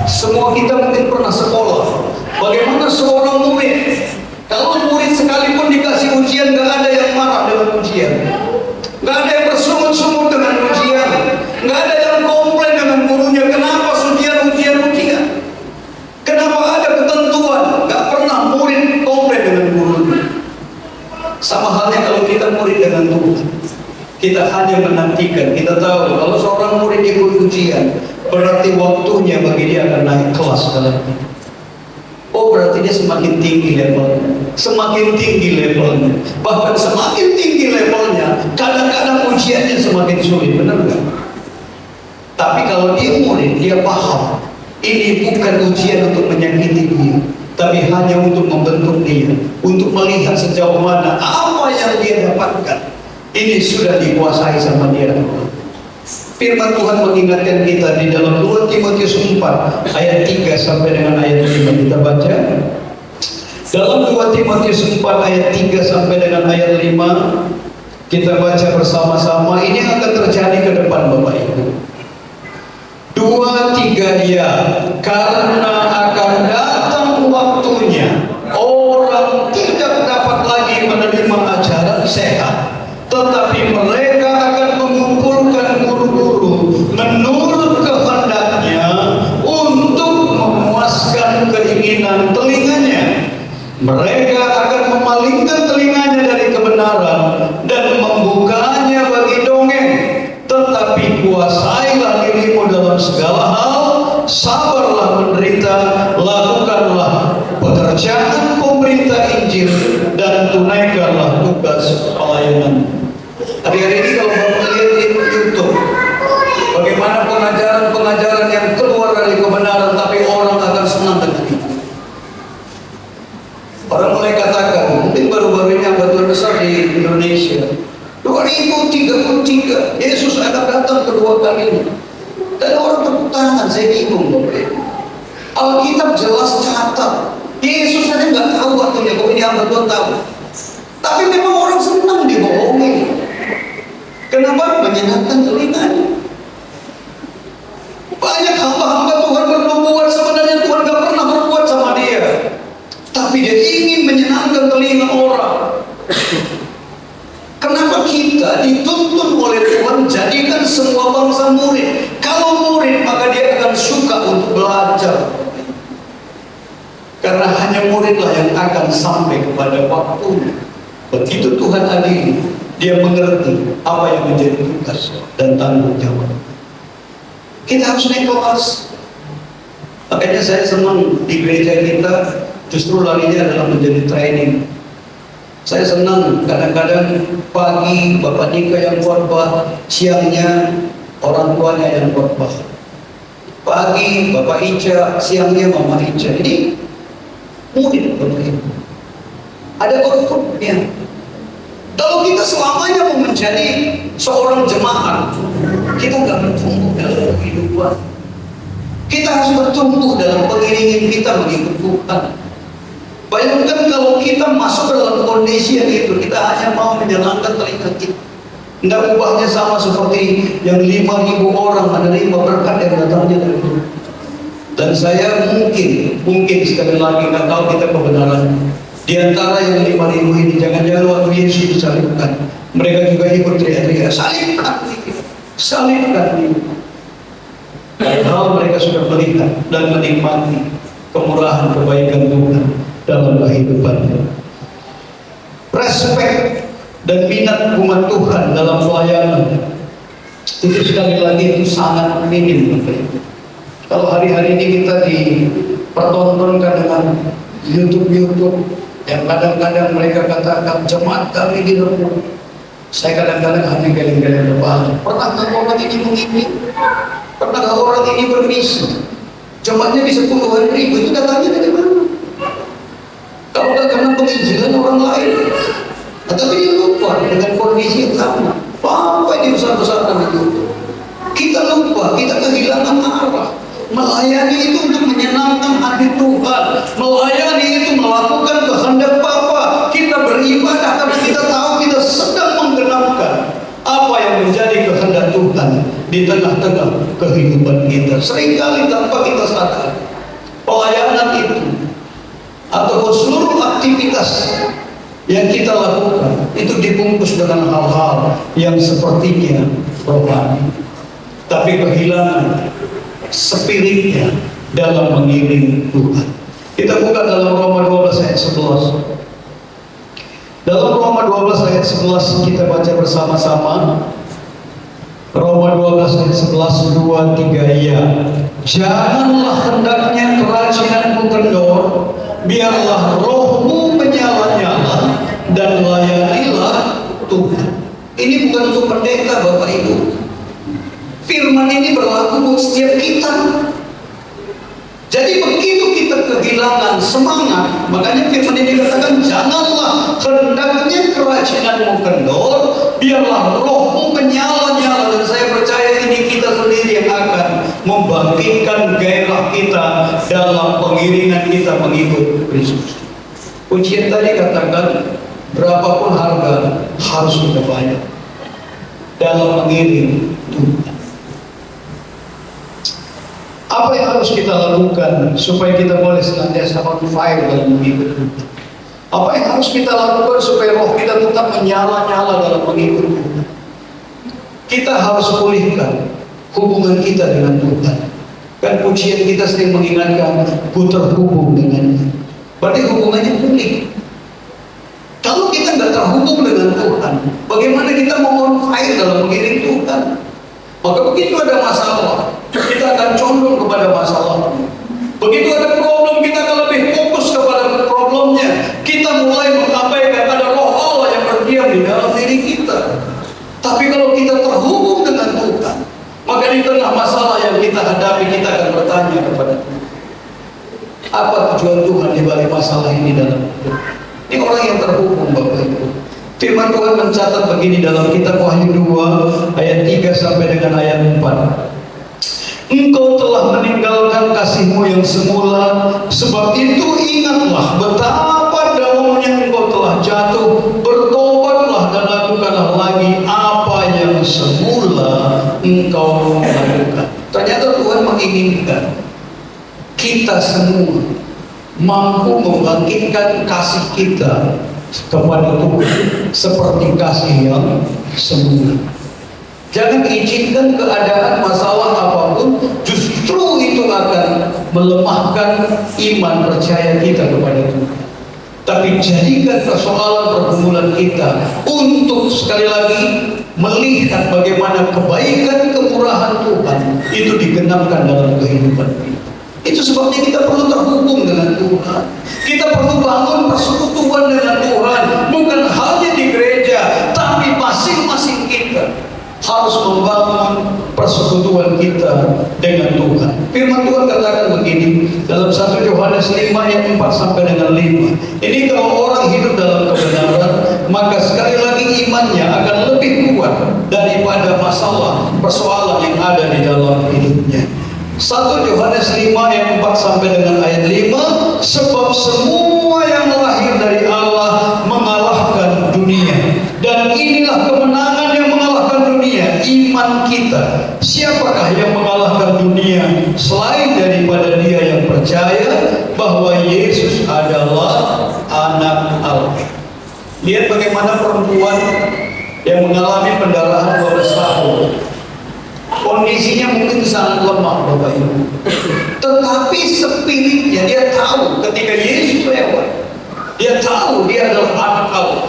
Semua kita mungkin pernah sekolah. Bagaimana seorang murid? Kalau murid sekalipun dikasih ujian, gak ada yang marah dengan ujian, gak ada yang bersungut-sungut dengan ujian, gak ada yang komplain dengan gurunya. Kenapa ujian? Kenapa ada ketentuan? Gak pernah murid komplain dengan gurunya. Sama halnya kalau kita murid dengan Tuhan, kita hanya menantikan. Kita tahu kalau seorang murid ikut ujian, berarti waktunya bagi dia akan naik kelas dalam hidup. Oh, berarti dia semakin tinggi levelnya, semakin tinggi levelnya, bahkan semakin tinggi levelnya, kadang-kadang ujiannya semakin sulit, benar nggak? Tapi kalau dia murid, dia paham ini bukan ujian untuk menyakiti dia, tapi hanya untuk membentuk dia, untuk melihat sejauh mana apa yang dia dapatkan ini sudah dikuasai sama dia. Firman Tuhan mengingatkan kita di dalam 2 Timotius 4 ayat 3 sampai dengan ayat 5. Kita baca dalam 2 Timotius 4 ayat 3 sampai dengan ayat 5. Kita baca bersama-sama. Ini akan terjadi ke depan Bapak Ibu. 2, 3 dia, karena akan datang waktunya orang tidak dapat lagi menerima ajaran sehat, tetapi mereka akan mengumpulkan guru-guru menurut kehendaknya untuk memuaskan keinginan telinganya. Mereka akan memalingkan telinganya dari kebenaran dan membukanya bagi dongeng. Tetapi kuasailah dirimu dalam segala hal, sabarlah menderita, lakukanlah pekerjaan pemberita Injil, dan tunaikanlah tugas pelayanan. Hari-hari ini kalau Bapak lihat di YouTube, bagaimana pengajaran-pengajaran yang keluar dari kebenaran, tapi orang akan senang dengan itu. Orang mulai katakan, mungkin baru-baru ini angkatan besar di Indonesia, 2033 Yesus akan datang kedua kalinya. Dan orang tepuk tangan, saya bingung. Alkitab jelas catat, Yesus saja nggak tahu waktunya, kok ini hamba Tuhan tahu. Tapi memang orang senang dibohongi. Kenapa? Menyenangkan telinganya. Banyak hamba-hamba Tuhan bernubuat, sebenarnya Tuhan gak pernah berbuat sama dia, tapi dia ingin menyenangkan telinga orang. Kenapa kita dituntun oleh Tuhan jadikan semua bangsa murid? Kalau murid maka dia akan suka untuk belajar, karena hanya muridlah yang akan sampai kepada waktunya. Begitu Tuhan adili, dia mengerti apa yang menjadi tugas dan tanggung jawab. Kita harus naik kelas. Makanya saya senang di gereja kita justru larinya adalah menjadi training. Saya senang kadang-kadang pagi Bapak Nika yang khotbah, siangnya orang tuanya yang khotbah. Pagi Bapak Ica, siangnya Mama Ica. Ini murid begitu. Ada outputnya. Kalau kita selamanya mau menjadi seorang jemaat, kita nggak bertumbuh dalam kehidupan. Kita harus bertumbuh dalam pengiringan kita mengikut Tuhan. Bayangkan kalau kita masuk ke dalam kondisi yang itu, kita hanya mau menjalankan telinga kita. Tidak ubahnya sama seperti yang 5.000 orang menerima berkat yang datangnya dari Tuhan. Dan saya mungkin sekali lagi nggak tahu kita kebenarannya. Di antara yang 5.000 ini, jangan-jangan waktu Yesus disalibkan, mereka juga ikut teriak-teriak, salibkan ini. Padahal mereka sudah melihat dan menikmati kemurahan kebaikan Tuhan dalam kehidupannya. Respek dan minat umat Tuhan dalam pelayanan itu sekali lagi itu sangat minim. Kalau hari-hari ini kita dipertontonkan dengan YouTube yang kadang-kadang mereka katakan jemaat kami di Rebo, saya kadang-kadang hanya geleng-geleng kepala. Pernahkah orang ini mengimpi? Pernahkah orang ini bermisi? Jemaatnya bisa puluhan ribu, itu datangnya dari mana? Kalau nggak karena penginjilan orang lain, tapi dia lupa dengan kondisi yang sama. Apa yang besar-besarkan itu? Kita lupa, kita kehilangan arah. Melayani itu untuk menyenangkan hati Tuhan. Melayani itu melakukan kehendak Bapa. Kita beribadah tapi kita tahu kita sedang menggenapkan apa yang menjadi kehendak Tuhan di tengah-tengah kehidupan kita. Seringkali tanpa kita sadar, pelayanan itu ataupun seluruh aktivitas yang kita lakukan itu dibungkus dengan hal-hal yang sepertinya rohani, tapi kehilangan spiritnya dalam mengiring Tuhan. Kita buka dalam Roma 12 ayat 11. Dalam Roma 12 ayat 11 kita baca bersama-sama. Roma 12 ayat 11, 2, 3, ya. Janganlah hendaknya kerajinanmu kendor, biarlah rohmu menyala-nyala dan layanilah Tuhan. Ini bukan untuk pendeta Bapak Ibu. Firman ini berlaku buat setiap kita. Jadi begitu kita kehilangan semangat, makanya firman ini dikatakan janganlah hendaknya kerajinanmu kendor, biarlah rohmu menyala-nyala. Dan saya percaya ini kita sendiri yang akan membangkitkan gairah kita dalam pengiringan kita mengikut Kristus. Pujian tadi katakan berapapun harga harus kita bayar dalam mengiring Tuhan. Apa yang harus kita lakukan supaya kita boleh senantiasa on fire dalam mengikut Tuhan? Apa yang harus kita lakukan supaya roh kita tetap menyala-nyala dalam mengikut Tuhan? Kita harus pulihkan hubungan kita dengan Tuhan. Kan pujian kita sering mengingatkan, ku terhubung dengannya. Berarti hubungannya pulih. Kalau kita nggak terhubung dengan Tuhan, bagaimana kita mau on fire dalam mengiring Tuhan? Maka begitu ada masalah, kita akan condong kepada masalah. Begitu ada problem, kita akan lebih fokus kepada problemnya. Kita mulai mengabaikan ada roh Allah yang berdiam di dalam diri kita. Tapi kalau kita terhubung dengan Tuhan, maka di tengah masalah yang kita hadapi, kita akan bertanya kepada Tuhan, apa tujuan Tuhan di balik masalah ini dalam hidup? Ini orang yang terhubung Bapak Ibu. Firman Tuhan mencatat begini dalam kitab Wahyu 2 ayat 3 sampai dengan ayat 4. kasihmu yang semula. Sebab itu ingatlah betapa dalamnya engkau telah jatuh. Bertobatlah dan lakukanlah lagi apa yang semula engkau lakukan. Ternyata Tuhan menginginkan kita semua mampu membangkitkan kasih kita kepada Tuhan seperti kasih yang semula. Jangan izinkan keadaan masalah apapun justru itu akan melemahkan iman percaya kita kepada Tuhan. Tapi jadikan persoalan pergumulan kita untuk sekali lagi melihat bagaimana kebaikan kemurahan Tuhan itu digenapkan dalam kehidupan kita. Itu sebabnya kita perlu terhubung dengan Tuhan. Kita perlu bangun persekutuan dengan Tuhan. Bukan hanya di gereja, tapi masing-masing kita harus membangun persekutuan kita dengan Tuhan. Firman Tuhan katakan begini dalam 1 Yohanes 5 ayat 4 sampai dengan 5. Ini kalau orang hidup dalam kebenaran, maka sekali lagi imannya akan lebih kuat daripada masalah persoalan yang ada di dalam hidupnya. 1 Yohanes 5 ayat 4 sampai dengan ayat 5. Sebab semua yang lahir dari Allah mengalahkan dunia, dan inilah kemenangan yang mengalahkan dunia, iman kita. Siapakah yang mengalahkan dunia selain daripada dia yang percaya bahwa Yesus adalah anak Allah. Lihat bagaimana perempuan yang mengalami pendarahan 12 tahun. Kondisinya mungkin sangat lemah, Bapak Ibu. Tetapi spiritnya, dia tahu ketika Yesus lewat, dia tahu dia adalah anak Allah.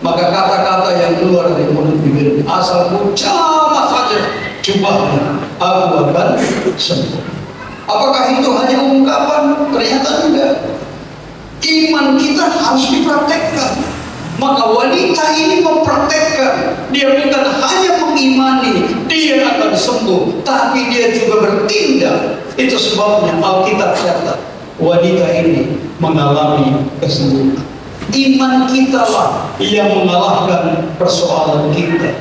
Maka kata-kata yang keluar dari mulut bibir, asalku jamah saja jubahnya, aku akan sembuh. Apakah itu hanya ungkapan? Ternyata enggak. Iman kita harus dipraktekkan. Maka wanita ini mempraktekkan. Dia bukan hanya mengimani dia akan sembuh, tapi dia juga bertindak. Itu sebabnya Alkitab catat wanita ini mengalami kesembuhan. Iman kita lah yang mengalahkan persoalan kita.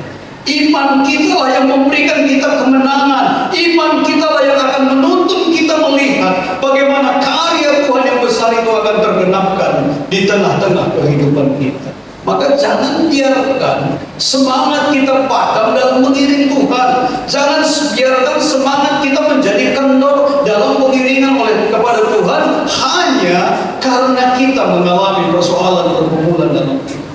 Iman kita lah yang memberikan kita kemenangan. Iman kita lah yang akan menuntun kita melihat bagaimana karya Tuhan yang besar itu akan tergenapkan di tengah-tengah kehidupan kita. Maka jangan biarkan semangat kita padam dalam mengiring Tuhan. Jangan biarkan semangat kita menjadi kendor dalam pengiringan oleh kepada Tuhan hanya karena kita mengalami persoalan pergumulan dalam hidup.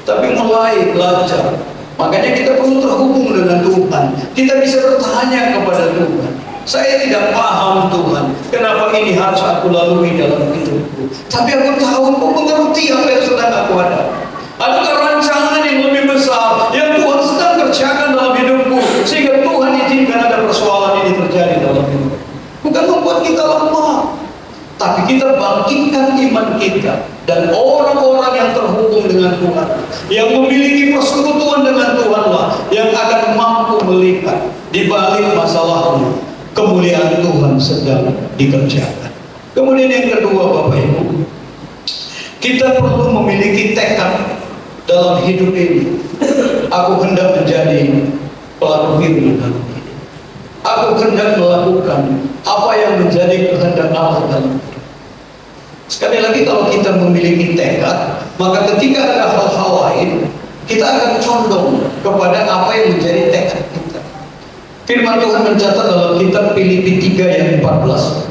Tapi mulai belajar. Makanya kita perlu terhubung dengan Tuhan. Kita bisa bertanya kepada Tuhan. Saya tidak paham Tuhan, kenapa ini harus aku lalui dalam hidupku. Tapi aku tahu, aku mengerti apa yang sedang aku hadapi. Adakah rancangan yang lebih besar yang Tuhan sedang kerjakan dalam hidupku sehingga Tuhan izinkan ada persoalan ini terjadi dalam hidup. Bukan membuat kita lemah, tapi kita bangkitkan iman kita. Dan orang-orang yang terhubung dengan Tuhan, yang memiliki persekutuan dengan Tuhanlah yang akan mampu melihat di balik masalahnya kemuliaan Tuhan sedang dikerjakan. Kemudian yang kedua, Bapak Ibu, kita perlu memiliki tekad dalam hidup ini. Aku hendak menjadi pelaku firman dalam hidup. Aku hendak melakukan apa yang menjadi kehendak Allah dalam hidup. Sekali lagi, kalau kita memiliki tekad, maka ketika ada hal-hal lain, kita akan condong kepada apa yang menjadi tekad kita. Firman Tuhan mencatat dalam kitab Filipi 3 ayat 14.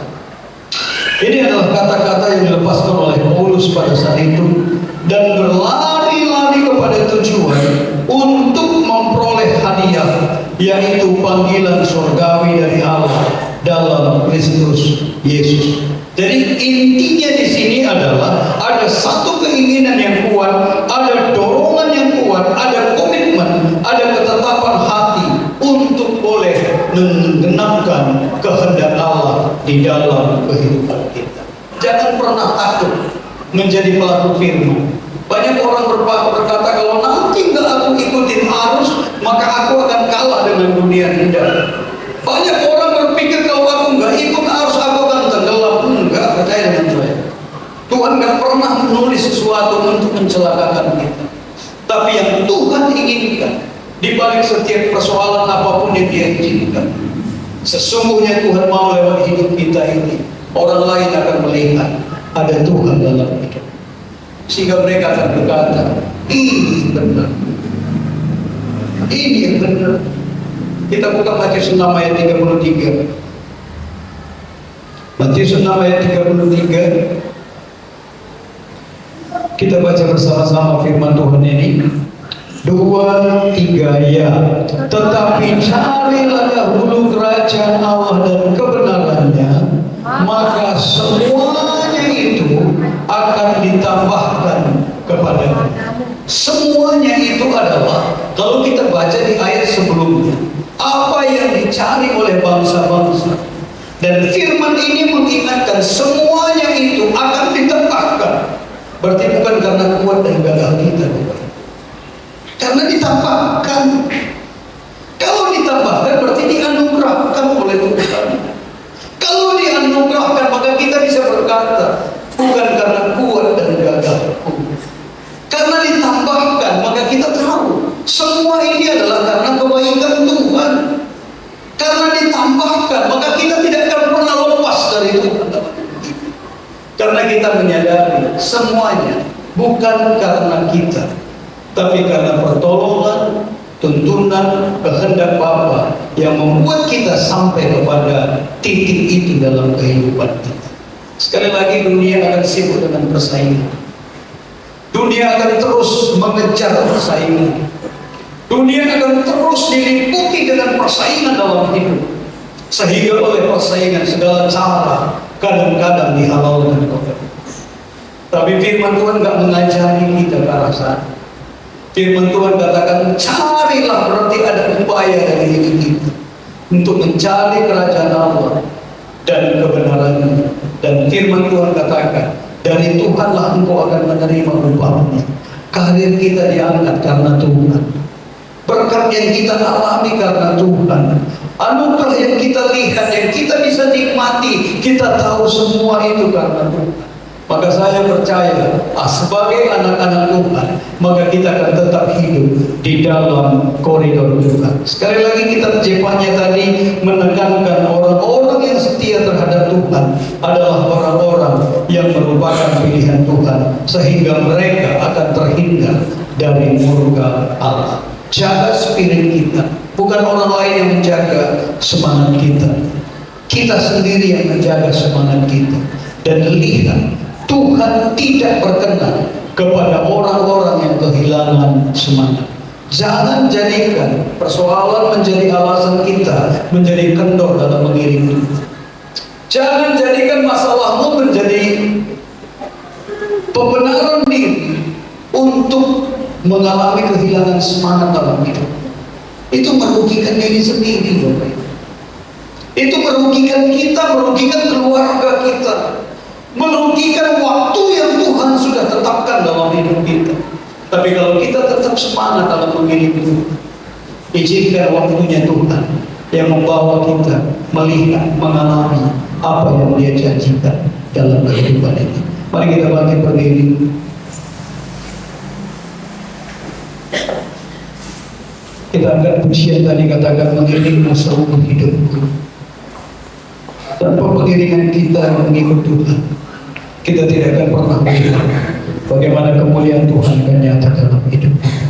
Ini adalah kata-kata yang dilepaskan oleh Paulus pada saat itu, dan berlari-lari kepada tujuan untuk memperoleh hadiah, yaitu panggilan surgawi dari Allah dalam Kristus Yesus. Jadi intinya di sini adalah ada satu keinginan yang kuat, ada dorongan yang kuat, ada komitmen, ada ketetapan hati untuk boleh menggenapkan kehendak Allah di dalam kehidupan kita. Jangan pernah takut menjadi pelaku firman. Banyak orang berkata, kalau nanti nggak aku ikutin arus, maka aku akan kalah dengan dunia indah. Banyak orang berpikir kalau aku nggak ikut arus, aku akan tenggelam. Enggak, percaya dengan saya. Tuhan nggak pernah menulis sesuatu untuk mencelakakan kita. Tapi yang Tuhan inginkan di balik setiap persoalan apapun yang Dia izinkan, Sesungguhnya Tuhan mau lewat hidup kita ini, orang lain akan melihat ada Tuhan dalam hidup. Sehingga mereka akan berkata, ini benar. Ini yang benar. Kita buka Matius 6 ayat 33. Matius 6 ayat 33. Kita baca bersama-sama firman Tuhan ini. 2, 3 ya. Tetapi carilah dahulu kerajaan Allah dan kebenarannya, maka semuanya itu akan ditambahkan kepadamu. Semuanya itu adalah, kalau kita baca di ayat sebelumnya, apa yang dicari oleh bangsa-bangsa. Dan firman ini mengingatkan semuanya itu akan ditambahkan. Berarti bukan karena kuat dan gagah kita, bukan. Karena ditambahkan. Kalau ditambahkan berarti dianugerahkan oleh Tuhan. Kalau dianugerahkan maka kita bisa berkata bukan karena kuat dan gagahku. Karena ditambahkan maka kita tahu semua ini adalah karena kebaikan Tuhan. Karena ditambahkan maka kita tidak akan pernah lepas dari Tuhan. Karena kita menyadari semuanya bukan karena kita, tapi karena pertolongan, tuntunan, kehendak Bapa yang membuat kita sampai kepada titik itu dalam kehidupan kita. Sekali lagi, dunia akan sibuk dengan persaingan. Dunia akan terus mengejar persaingan. Dunia akan terus diliputi dengan persaingan dalam hidup. Sehingga oleh persaingan segala cara kadang-kadang dihalalkan. Tapi firman Tuhan gak mengajari kita ke arah sana. Firman Tuhan katakan, carilah, berarti ada upaya dari diri kita untuk mencari kerajaan Allah dan kebenarannya. Dan firman Tuhan katakan, dari Tuhanlah engkau akan menerima upahnya. Karir kita diangkat karena Tuhan. Berkat yang kita alami karena Tuhan. Anugerah yang kita lihat, yang kita bisa nikmati, kita tahu semua itu karena Tuhan. Maka saya percaya, sebagai anak-anak Tuhan, maka kita akan tetap hidup di dalam koridor Tuhan. Sekali lagi kita jepanya tadi menekankan orang-orang yang setia terhadap Tuhan adalah orang-orang yang merupakan pilihan Tuhan, sehingga mereka akan terhindar dari murka Allah. Jaga spirit kita, bukan orang lain yang menjaga semangat kita. Kita sendiri yang menjaga semangat kita. Dan lihat, Tuhan tidak berkenan kepada orang-orang yang kehilangan semangat. Jangan jadikan persoalan menjadi alasan kita menjadi kendor dalam mengiring Tuhan. Jangan jadikan masalahmu menjadi pembenaran diri untuk mengalami kehilangan semangat dalam hidup. Itu merugikan diri sendiri, Bapak. Itu merugikan kita, merugikan keluarga kita, merugikan waktu yang Tuhan sudah tetapkan dalam hidup kita. Tapi kalau kita tetap semangat dalam mengiring Tuhan, izinkan waktunya Tuhan yang membawa kita melihat, mengalami apa yang Dia janjikan dalam kehidupan ini. Mari kita bangkit berdiri. Kita angkat pujian tadi, katakan mengiringmu seumur hidupku. Tanpa pengiringan kita mengikut Tuhan, kita tidak akan pernah melihat bagaimana kemuliaan Tuhan akan nyata dalam hidup kita.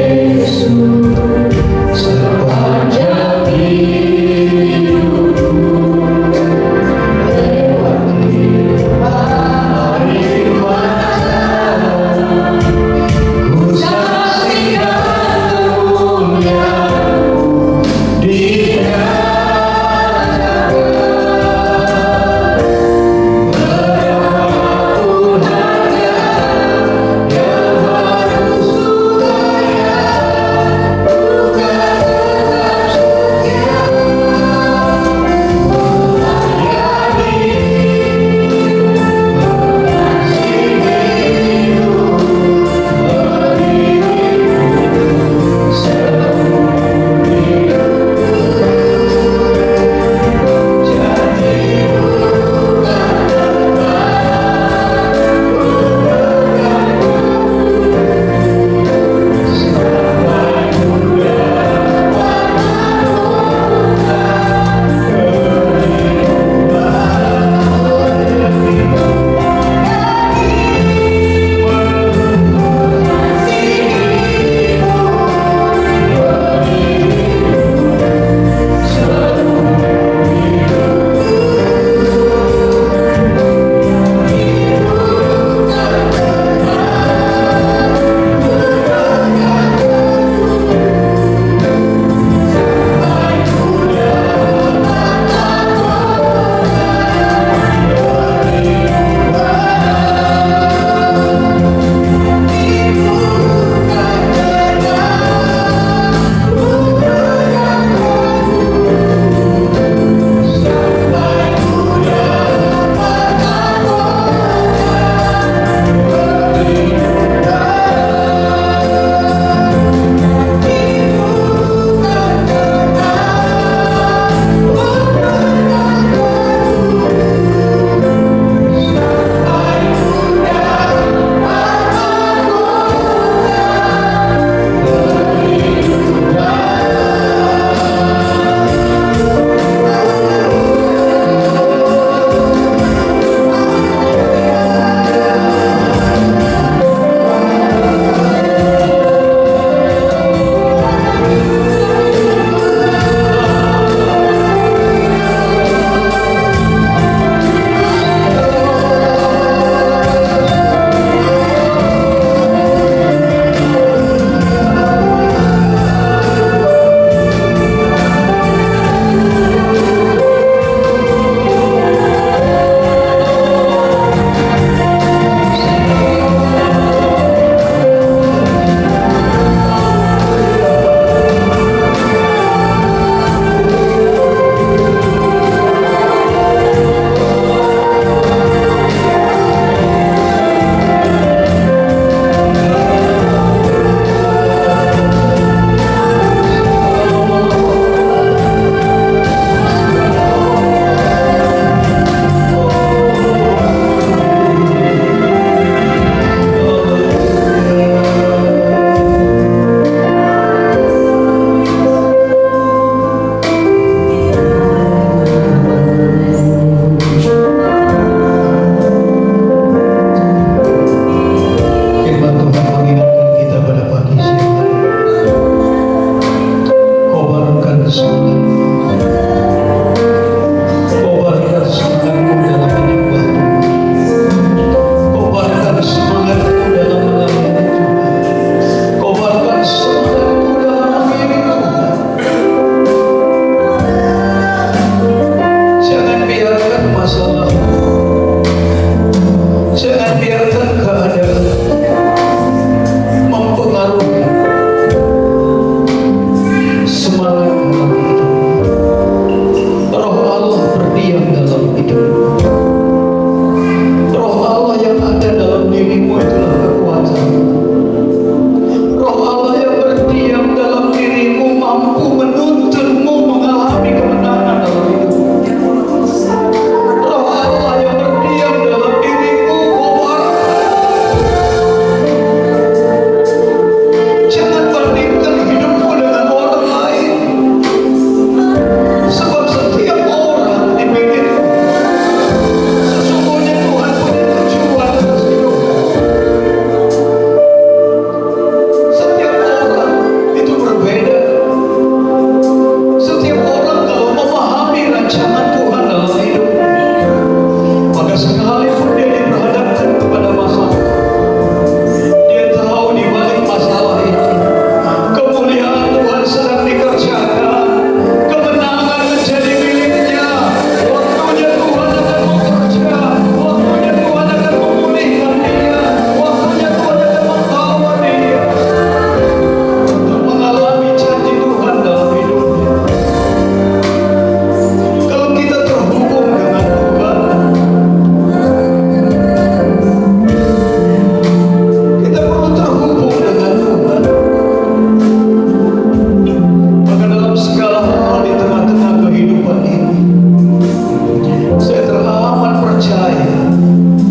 Yesus Jangan biarkan keadaan mempengaruhi semangat dalam hidup. Roh Allah berdiam dalam hidup. Roh Allah yang ada dalam dirimu itulah kekuatan. Roh Allah yang berdiam dalam dirimu mampu menuntunmu mengalami kemenangan dalam hidup. Roh Allah yang berdiam dalam dirimu jangan bandingkan hidupmu dengan orang lain, sebab setiap orang dimiliki. Sesungguhnya Tuhan punya tujuan atas hidupmu. Setiap orang itu berbeda. Setiap orang kalau memahami rancangan Tuhan dalam hidupnya, maka sekalipun dia diperhadapkan kepada masalah, dia tahu di balik masalah itu kemuliaan Tuhan sedang dikerjakan, kemenangan menjadi miliknya. Waktunya Tuhan akan bekerja, waktunya Tuhan akan memulihkan dia, waktunya Tuhan akan membawa dia untuk mengalami janji Tuhan dalam hidupnya. Kalau kita terhubung dengan Tuhan, kita perlu terhubung dengan Tuhan. Maka dalam segala hal di tengah-tengah kehidupan ini, saya teramat percaya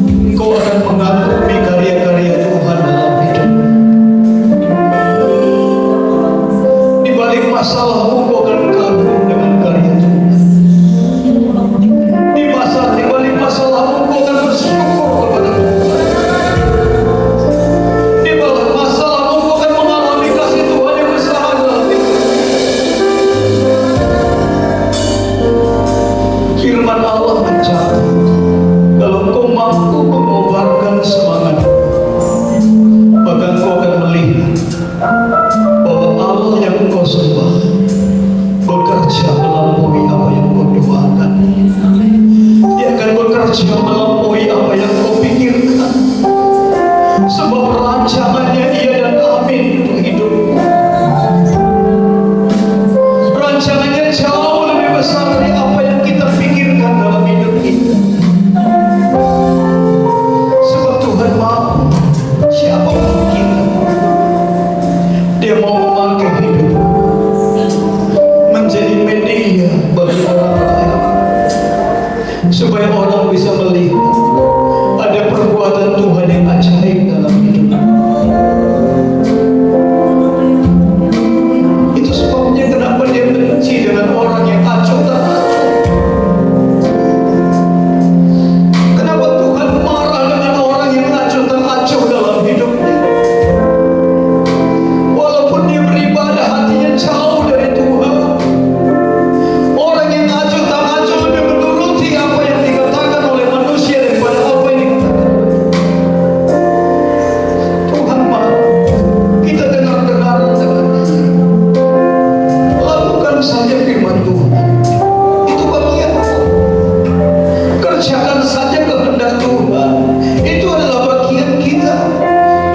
Engkau akan mengagumi karya-karya Tuhan dalam hidup. Di balik masalahmu, Engkau akan kagum dengan karya Tuhan. Di balik masalahmu, Engkau akan bersyukur kepada Tuhan. Di balik masalahmu, Engkau akan mengalami kasih Tuhan yang besar dalam hidup. Firman Allah mencatat, kalau engkau mampu mengobarkan semangat, maka engkau akan melihat bahwa Allah yang engkau sembah bekerja melampaui apa yang kau doakan. Dia akan bekerja melampaui apa yang kau pikirkan, sebab rancangannya iya dan amin untuk hidupmu. Rancangannya jauh lebih besar dari apa yang kita pikirkan dalam hidup kita. Sebab Tuhan mau siapapun kita, Dia mau memakai hidup menjadi media bagi orang lain, supaya orang bisa melihat ada perbuatan Tuhan yang ajaib dalam hidup. Itu sebabnya kenapa Dia benci dengan orang yang acuh tak acuh. Kenapa Tuhan marah dengan orang yang acuh tak acuh dalam hidupnya. Walaupun dia beribadah, hatinya jauh dari Tuhan. Orang yang acuh tak acuh lebih menuruti apa yang dikatakan oleh manusia daripada apa yang dikatakan oleh Tuhan. Mau kita dengar-dengar dengan lakukan saja firman Tuhan. Itu bagianmu. Kerjakan saja kehendak Tuhan. Itu adalah bagian kita.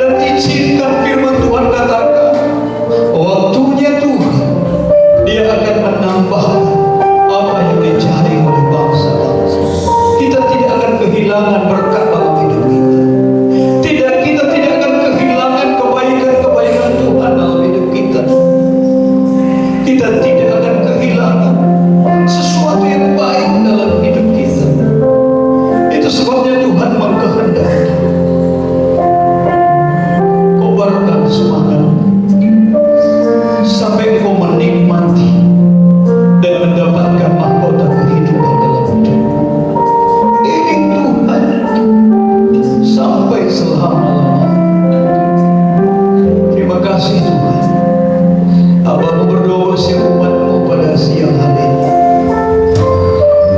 Dan izinkan firman Tuhan katakan, waktunya Tuhan, Dia akan menambahkan apa yang dicari oleh bangsa-bangsa. Kita tidak akan kehilangan berkat dalam hidup kita. Kita tidak akan kehilangan kebaikan-kebaikan Tuhan dalam hidup kita. Kita tidak akan kehilangan sesuatu yang baik dalam hidup kita. Itu sebabnya Tuhan mengkehendaki kobarkan semangat sampai kau menikmati dan mendapatkan mahkota kehidupan dalam hidup. Iring Tuhan sampai selama-lamanya. Terima kasih Tuhan. Abang berdoa siap umatmu pada siang hari ini.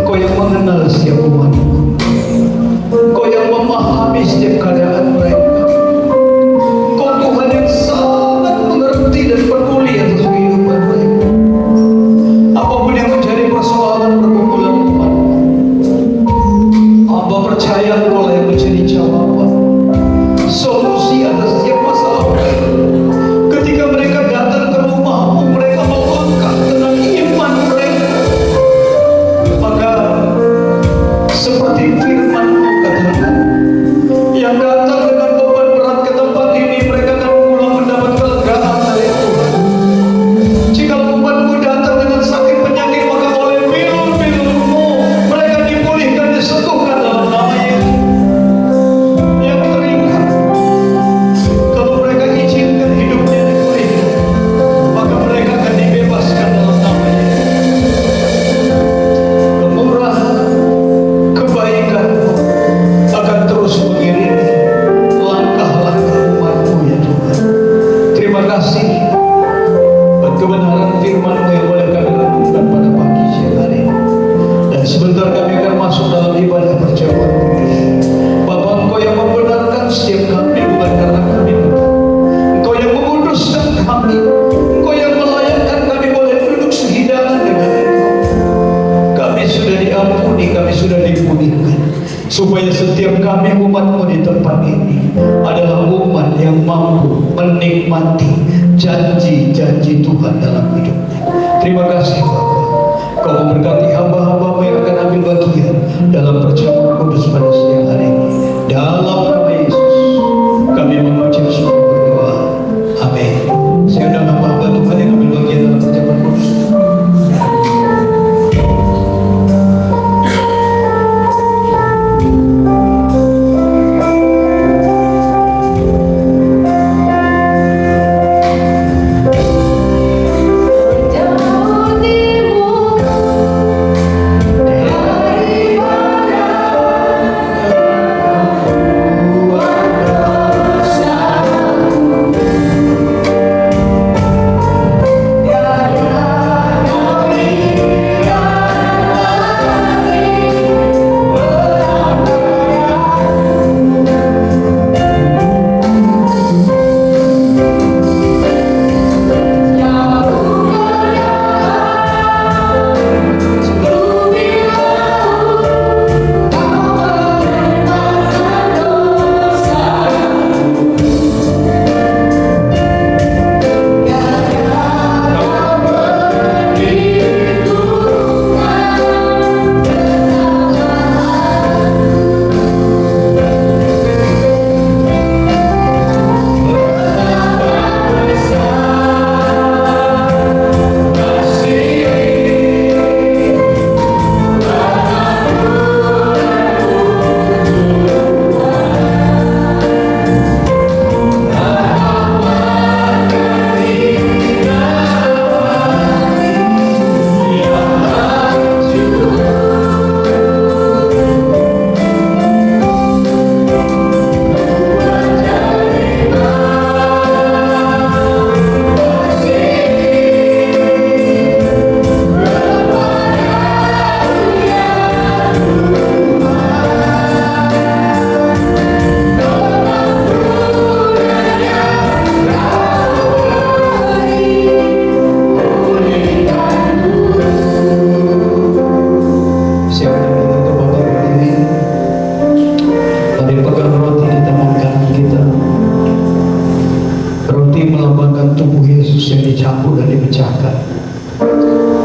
Engkau yang mengenal setiap umatmu. Engkau yang memahami setiap keadaan mereka. Engkau Tuhan yang sangat mengerti dan peduli atas kehidupan mereka. Apapun yang menjadi persoalan pergumulan umatmu, Abang percaya Engkau yang menjadi jawaban. setiap kami umat-Mu di tempat ini adalah umat yang mampu menikmati janji-janji Tuhan dalam hidupnya. Terima kasih Bapa. Kau memberkati hamba-hamba-Mu yang akan ambil bagian dalam perjamuan kudus pada siang hari ini. Dalam nama Yesus kami mengucap syukur berdoa. Amin. Saya undang hamba-hamba Tuhan yang ambil bagian dalam perjamuan kudus.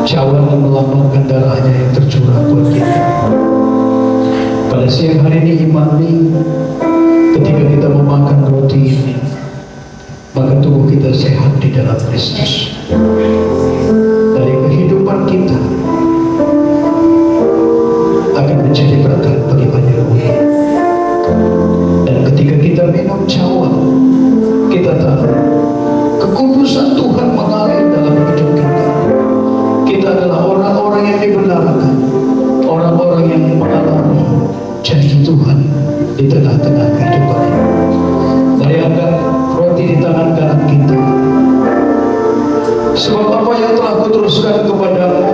Cawan melambangkan darahnya yang tercurah buat kita. Pada siang hari ini imani, ketika kita memakan roti ini, maka tubuh kita sehat di dalam Kristus. Dari kehidupan kita akan menjadi berkat bagi banyak orang. Dan ketika kita minum cawan, kita tahu kekudusan Tuhan mengalir dalam hidup kita. Kita adalah orang-orang yang dibenarkan, orang-orang yang mengalami janji Tuhan di tengah-tengah kehidupan ini. Mari angkat roti di tangan kanan kita. Sebab apa yang telah kuteruskan kepadamu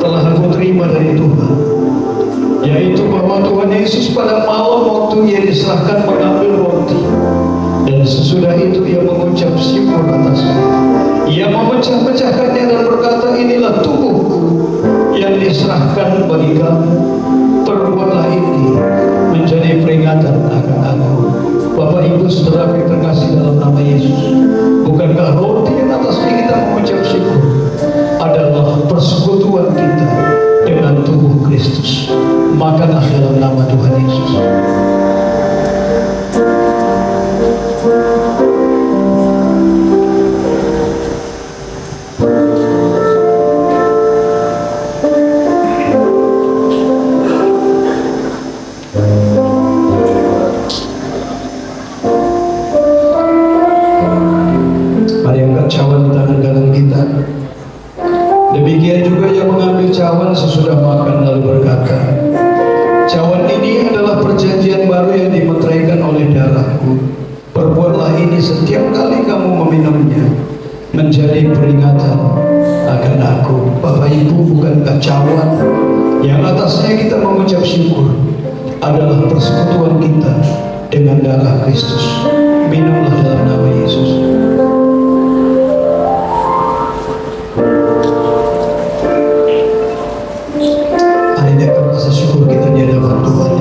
telah aku terima dari Tuhan, yaitu bahwa Tuhan Yesus pada malam waktu ia diserahkan mengambil roti, dan sesudah itu ia mengucap syukur atasnya. Ia memecah-mecahkannya dan berkata, inilah tubuhku yang diserahkan bagi kamu. Perbuatlah ini menjadi peringatan akan aku. Bapak Ibu Saudara yang terkasih dalam nama Yesus, bukankah roti yang atasnya kita mengucap syukur adalah persekutuan kita dengan tubuh Kristus? Makanlah dalam nama Tuhan Yesus. Cawan di tangan kanan kita. Demikian juga yang mengambil cawan sesudah makan lalu berkata, cawan ini adalah perjanjian baru yang dimeteraikan oleh darahku. Perbuatlah ini setiap kali kamu meminumnya menjadi peringatan akan aku. Bapak Ibu, bukankah cawan yang atasnya kita mengucap syukur adalah persekutuan kita dengan darah Kristus? Minumlah dalam nama Yesus. Syukur kita di hadapan Tuhan.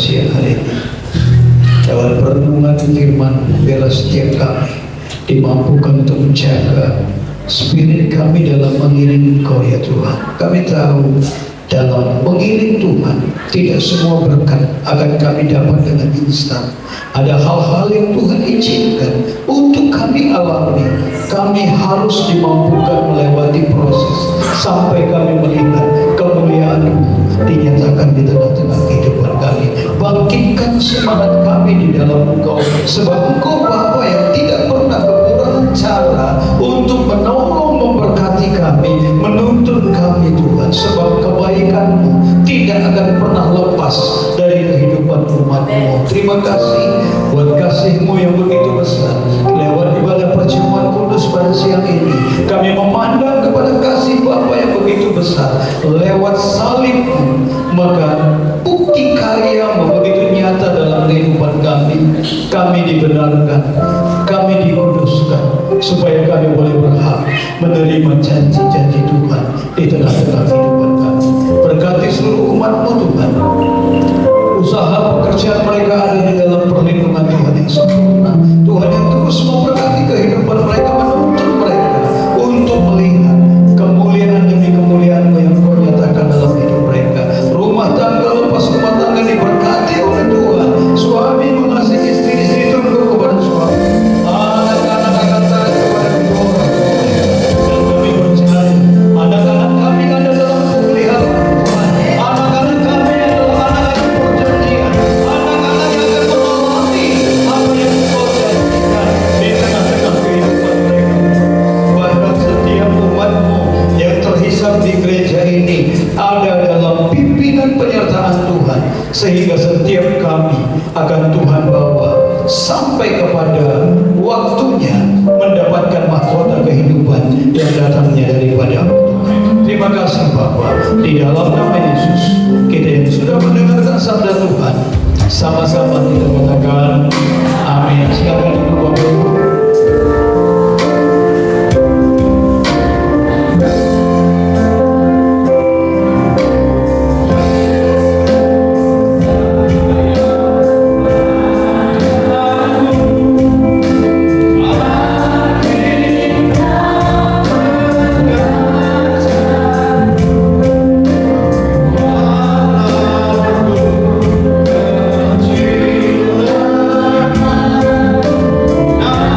siang hari ini. Lewat perenungan firman, biarlah setiap kami dimampukan untuk menjaga spirit kami dalam mengiring Engkau ya Tuhan. Kami tahu dalam mengiring Tuhan tidak semua berkat akan kami dapat dengan instan. Ada hal-hal yang Tuhan izinkan untuk kami alami. Kami harus dimampukan melewati proses sampai kami melihat kemuliaan dinyatakan di tengah-tengah kehidupan kami. Bangkitkan semangat kami di dalam Engkau, sebab Engkau Bapa yang tidak pernah kekurangan cara untuk menolong, memberkati kami, menuntun kami Tuhan, sebab kebaikan-Mu tidak akan pernah lepas dari kehidupan umat-Mu. Terima kasih buat kasih-Mu yang begitu besar. Lewat ibadah perjamuan kudus pada siang ini, kami memandang kepada kasih Bapa yang begitu besar. Lewat salib-Mu, maka bukti karya-Mu begitu nyata dalam kehidupan kami. Kami dibenarkan, kami dikuduskan, supaya kami boleh berhak menerima janji-janji Tuhan di tengah-tengah kehidupan kami. Berkati seluruh umat-Mu Tuhan. Usaha pekerjaan mereka ada di dalam perlindungan Tuhan yang sempurna. Tuhan yang terus memberkati kehidupan mereka, menuntun mereka untuk melihat kemuliaan demi kemuliaan-Mu yang Kau nyatakan dalam hidup mereka. Rumah tangga lepas rumah tangga diberkati oleh Tuhan. Suami mengasihi istri, istri tunduk kepada suami. Anak-anak akan taat kepada kedua orang tuanya. Dan kami percaya anak-anak kami ada dalam pemeliharaan Tuhan. Anak-anak kami adalah anak-anak perjanjian. Anak-anak yang akan mengalami apa yang Kau janjikan di tengah-tengah kehidupan mereka. Bahkan setiap umat-Mu yang terhisap di gereja ini ada dalam pimpinan penyertaan Tuhan, sehingga setiap kami akan Tuhan bawa sampai kepada waktunya mendapatkan mahkota kehidupan yang datangnya daripada Tuhan. Terima kasih Bapa, di dalam nama Yesus kita yang sudah mendengarkan sabda Tuhan, sama-sama kita katakan amin. Silakan duduk Bapak Ibu. Amin.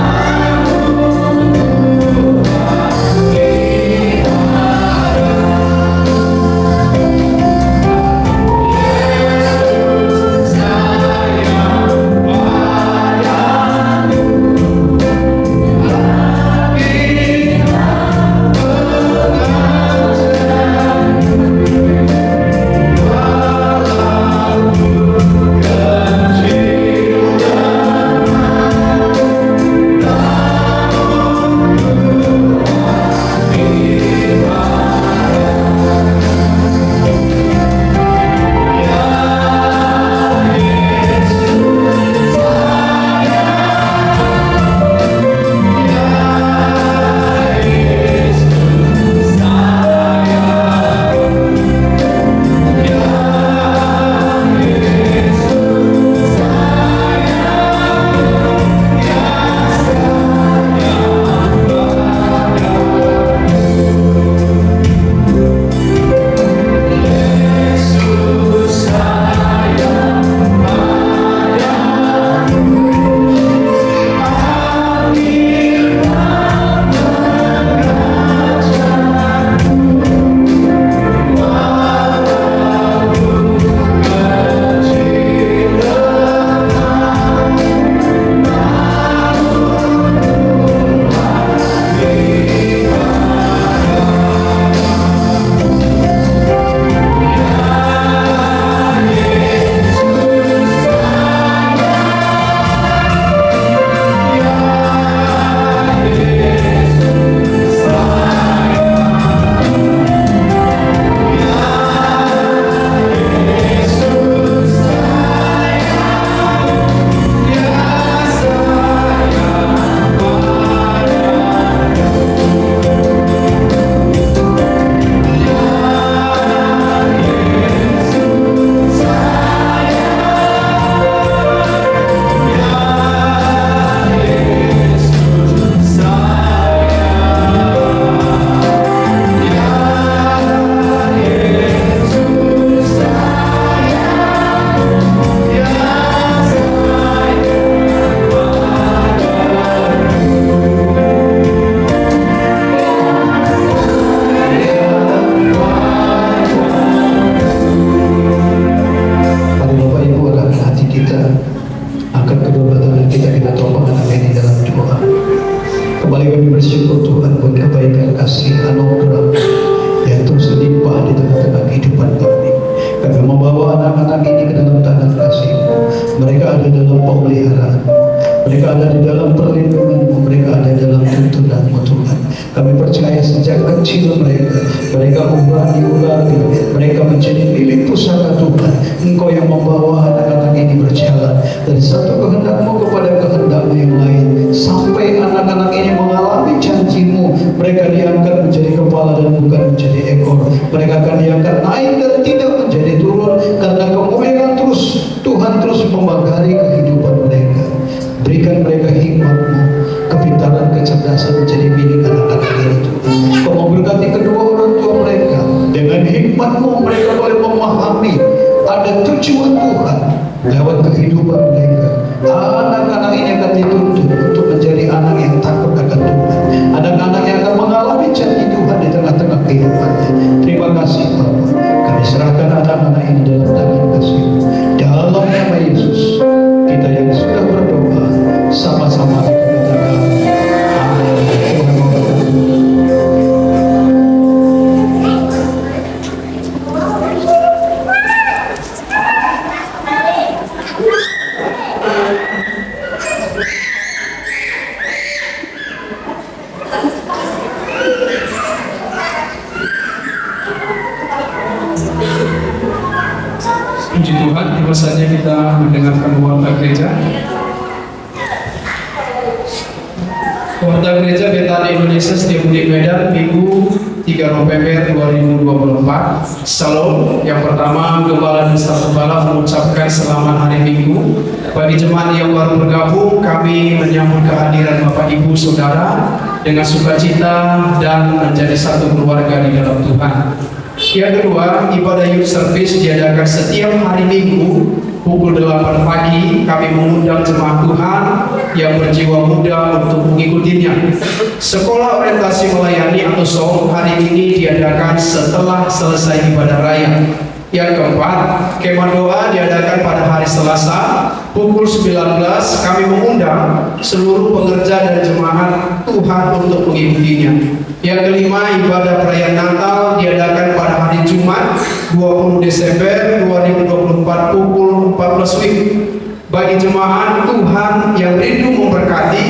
kami bersyukur Tuhan buat kebaikan kasih anugerah yang terus limpah di tengah-tengah kehidupan kami. Kami membawa anak-anak ini ke dalam tangan kasih-Mu. Mereka ada dalam pemeliharaan, mereka ada di dalam perlindungan-Mu, mereka ada dalam tuntunan-Mu Tuhan. Kami percaya sejak kecil mereka diurapi, mereka menjadi milik pusaka Tuhan. Engkau yang membawa anak-anak ini berjalan dari satu kehendak-Mu kepada kehendak-Mu yang lain, sampai anak-anak ini mengalami janji-Mu. Mereka diangkat menjadi kepala dan bukan menjadi ekor. Mereka akan diangkat naik dan tidak menjadi turun, karena kemuliaan Tuhan terus membagari kehidupan mereka. Berikan mereka hikmat-Mu, kepintaran, kecerdasan menjadi milik anak-anak ini Tuhan. Kau memberkati kedua orang tua mereka. Dengan hikmat-Mu mereka boleh memahami ada tujuan Tuhan lewat kehidupan mereka. Anak-anak ini akan dituntun untuk menjadi anak yang takut akan Tuhan, anak-anak yang akan mengalami janji Tuhan di tengah-tengah kehidupannya. Terima kasih Bapa. Kami serahkan anak-anak ini dalam tangan kasih-Mu. Dalam nama Yesus kita yang sudah berdoa sama-sama kita katakan amin. Tuhan memberkati. Puji Tuhan, tiba saja kita mendengarkan warta gereja. Warta gereja Betani Indonesia Setiabudi Medan, Minggu 3 November 2024. Salam. Yang pertama, Gembala dan Staf Gembala mengucapkan selamat hari Minggu. Bagi jemaat yang baru bergabung, kami menyambut kehadiran Bapak Ibu Saudara dengan sukacita dan menjadi satu keluarga di dalam Tuhan. Yang kedua, ibadah youth service diadakan setiap hari Minggu pukul 8 pagi. Kami mengundang jemaat Tuhan yang berjiwa muda untuk mengikutinya. Sekolah orientasi melayani atau SOM hari ini diadakan setelah selesai ibadah raya. Yang keempat, kemah doa diadakan pada hari Selasa pukul 19. Kami mengundang seluruh pengerja dan jemaat Tuhan untuk mengikutinya. Yang kelima, ibadah perayaan Natal diadakan pada hari Jumat 20 Desember 2024 pukul 14 WIB. Bagi jemaat Tuhan yang rindu memberkati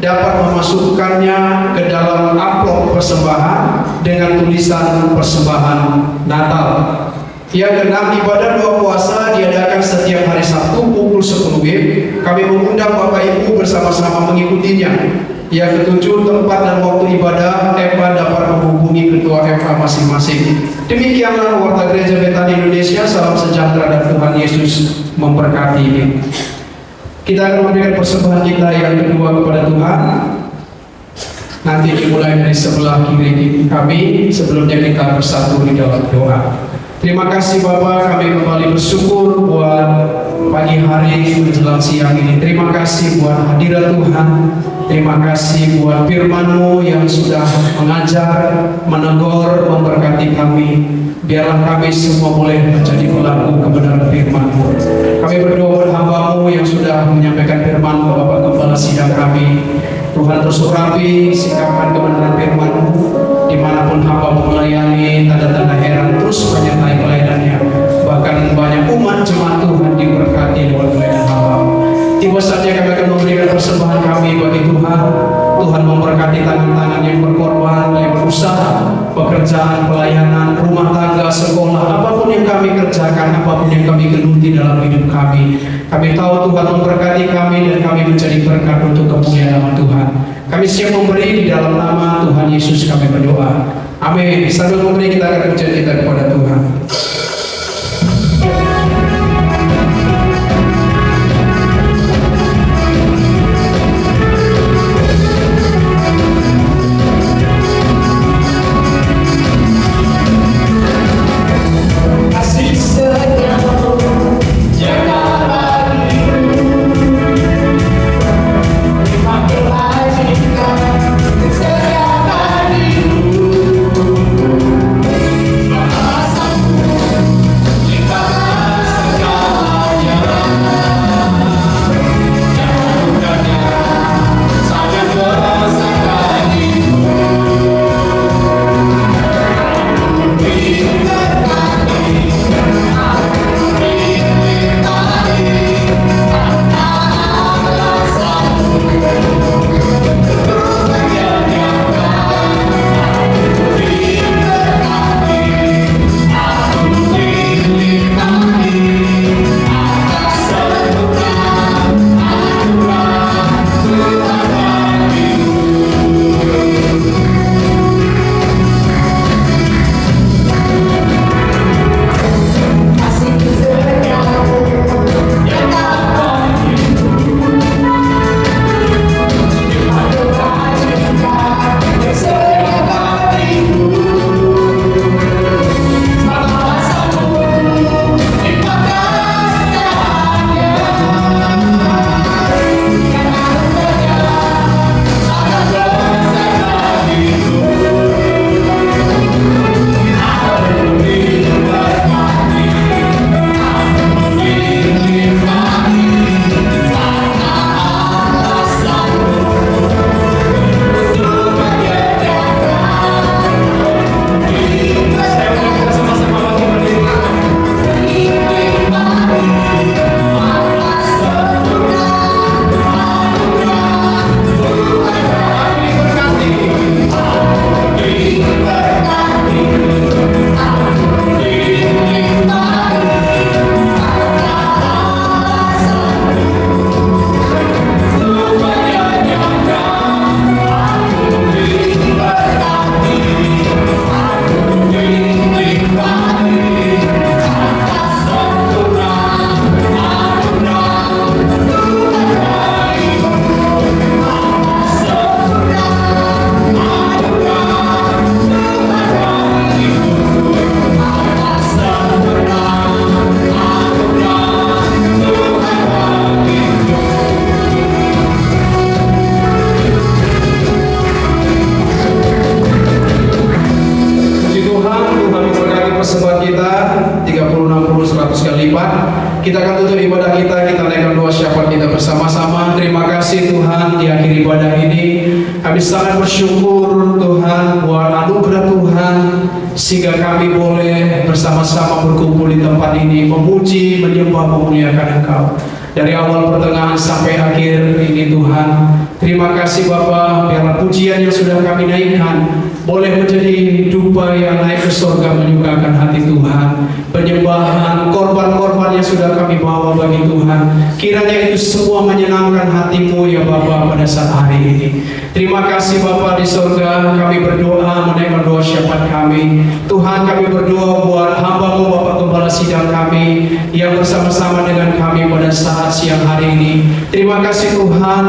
dapat memasukkannya ke dalam amplop persembahan dengan tulisan persembahan Natal. Yang keenam, ibadah doa puasa diadakan setiap hari Sabtu pukul 10 WIB. Kami mengundang Bapak Ibu bersama-sama mengikutinya. Yang ketujuh, tempat dan waktu ibadah FA dapat menghubungi ketua FA masing-masing. Demikianlah warta gereja Betani Indonesia. Salam sejahtera dan Tuhan Yesus memberkati. Kita akan memberikan persembahan kita yang kedua kepada Tuhan. Nanti dimulai dari sebelah kiri kami. Sebelumnya kita bersatu di dalam doa. Terima kasih Bapak, kami kembali bersyukur buat pagi hari menjelang siang ini. Terima kasih buat hadirat Tuhan. Terima kasih buat firman-Mu yang sudah mengajar, menegur, memberkati kami. Biarlah kami semua boleh menjadi pelaku kebenaran firman-Mu. Kami berdoa buat hamba-Mu yang sudah menyampaikan firman-Mu, Bapak Kepala Sidang kami. Tuhan terus urapi, sikapkan kebenaran firman-Mu. Dimanapun hamba-Mu melayani, tanda-tanda heran terus menyertai pelayanannya. Bahkan banyak umat jemaat Tuhan diberkati lewat pelayanan hamba-Mu. Tiba saja kami akan memberikan persembahan kami bagi Tuhan. Tuhan memberkati tangan-tangan yang berkorban, yang berusaha, pekerjaan, pelayanan, rumah tangga, sekolah, apapun yang kami kerjakan, apapun yang kami geluti dalam hidup kami. Kami tahu Tuhan memberkati kami dan kami menjadi berkat untuk kemuliaan nama Tuhan. Kami siap memberi di dalam nama Tuhan Yesus kami berdoa. Amin. Sambil memberi kita akan pujian kita kepada Tuhan. Setiap hari persembahan kita 30, 60, 100 kali lipat. Kita akan tutup ibadah kita naikkan doa syafaat kita bersama-sama. Terima kasih Tuhan, di akhir ibadah ini kami sangat bersyukur Tuhan buat anugerah Tuhan sehingga kami boleh bersama-sama berkumpul di tempat ini memuji, menyembah, memuliakan Engkau. Dari awal pertengahan sampai akhir ini Tuhan, terima kasih Bapa, biarlah pujian yang sudah kami naikkan boleh menjadi dupa yang naik ke surga menyukakan hati Tuhan. Penyembahan, korban-korban yang sudah kami bawa bagi Tuhan, kiranya itu semua menyenangkan hati-Mu ya Bapa pada saat hari ini. Terima kasih Bapa di surga, kami berdoa menaikkan doa syafaat kami. Tuhan, kami berdoa buat hamba-Mu Bapak Gembala Sidang kami yang bersama-sama dengan kami pada saat siang hari ini. Terima kasih Tuhan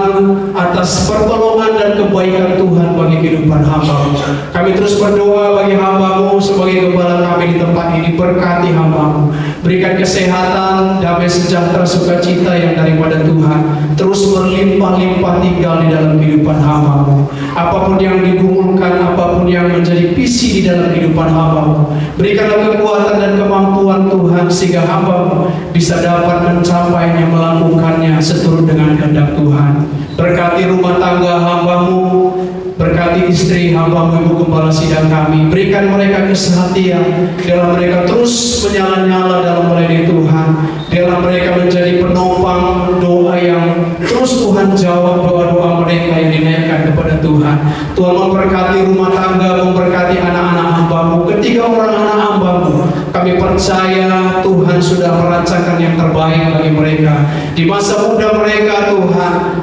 atas pertolongan dan kebaikan Tuhan bagi kehidupan hamba-Mu. Kami terus berdoa bagi hamba-Mu sebagai gembala kami di tempat ini. Berkati hamba-Mu, berikan kesehatan, damai sejahtera, sukacita yang daripada Tuhan terus berlimpah-limpah tinggal di dalam kehidupan hamba-Mu. Apapun yang digumulkan, apapun yang menjadi visi di dalam kehidupan hamba-Mu, berikanlah kekuatan dan kemampuan Tuhan sehingga hamba-Mu bisa dapat mencapainya, melakukannya seturut dengan kehendak Tuhan. Berkati rumah tangga hamba-Mu, berkati istri hamba-Mu Ibu Gembala Sidang kami, berikan mereka kesehatan, biarlah mereka terus menyala-nyala dalam melayani Tuhan, biarlah mereka menjadi penopang doa yang terus Tuhan jawab doa-doa mereka yang dinaikkan kepada Tuhan. Tuhan memberkati rumah tangga, memberkati anak-anak hamba-Mu, ketiga orang anak hamba-Mu, kami percaya Tuhan sudah merancangkan yang terbaik bagi mereka di masa muda mereka.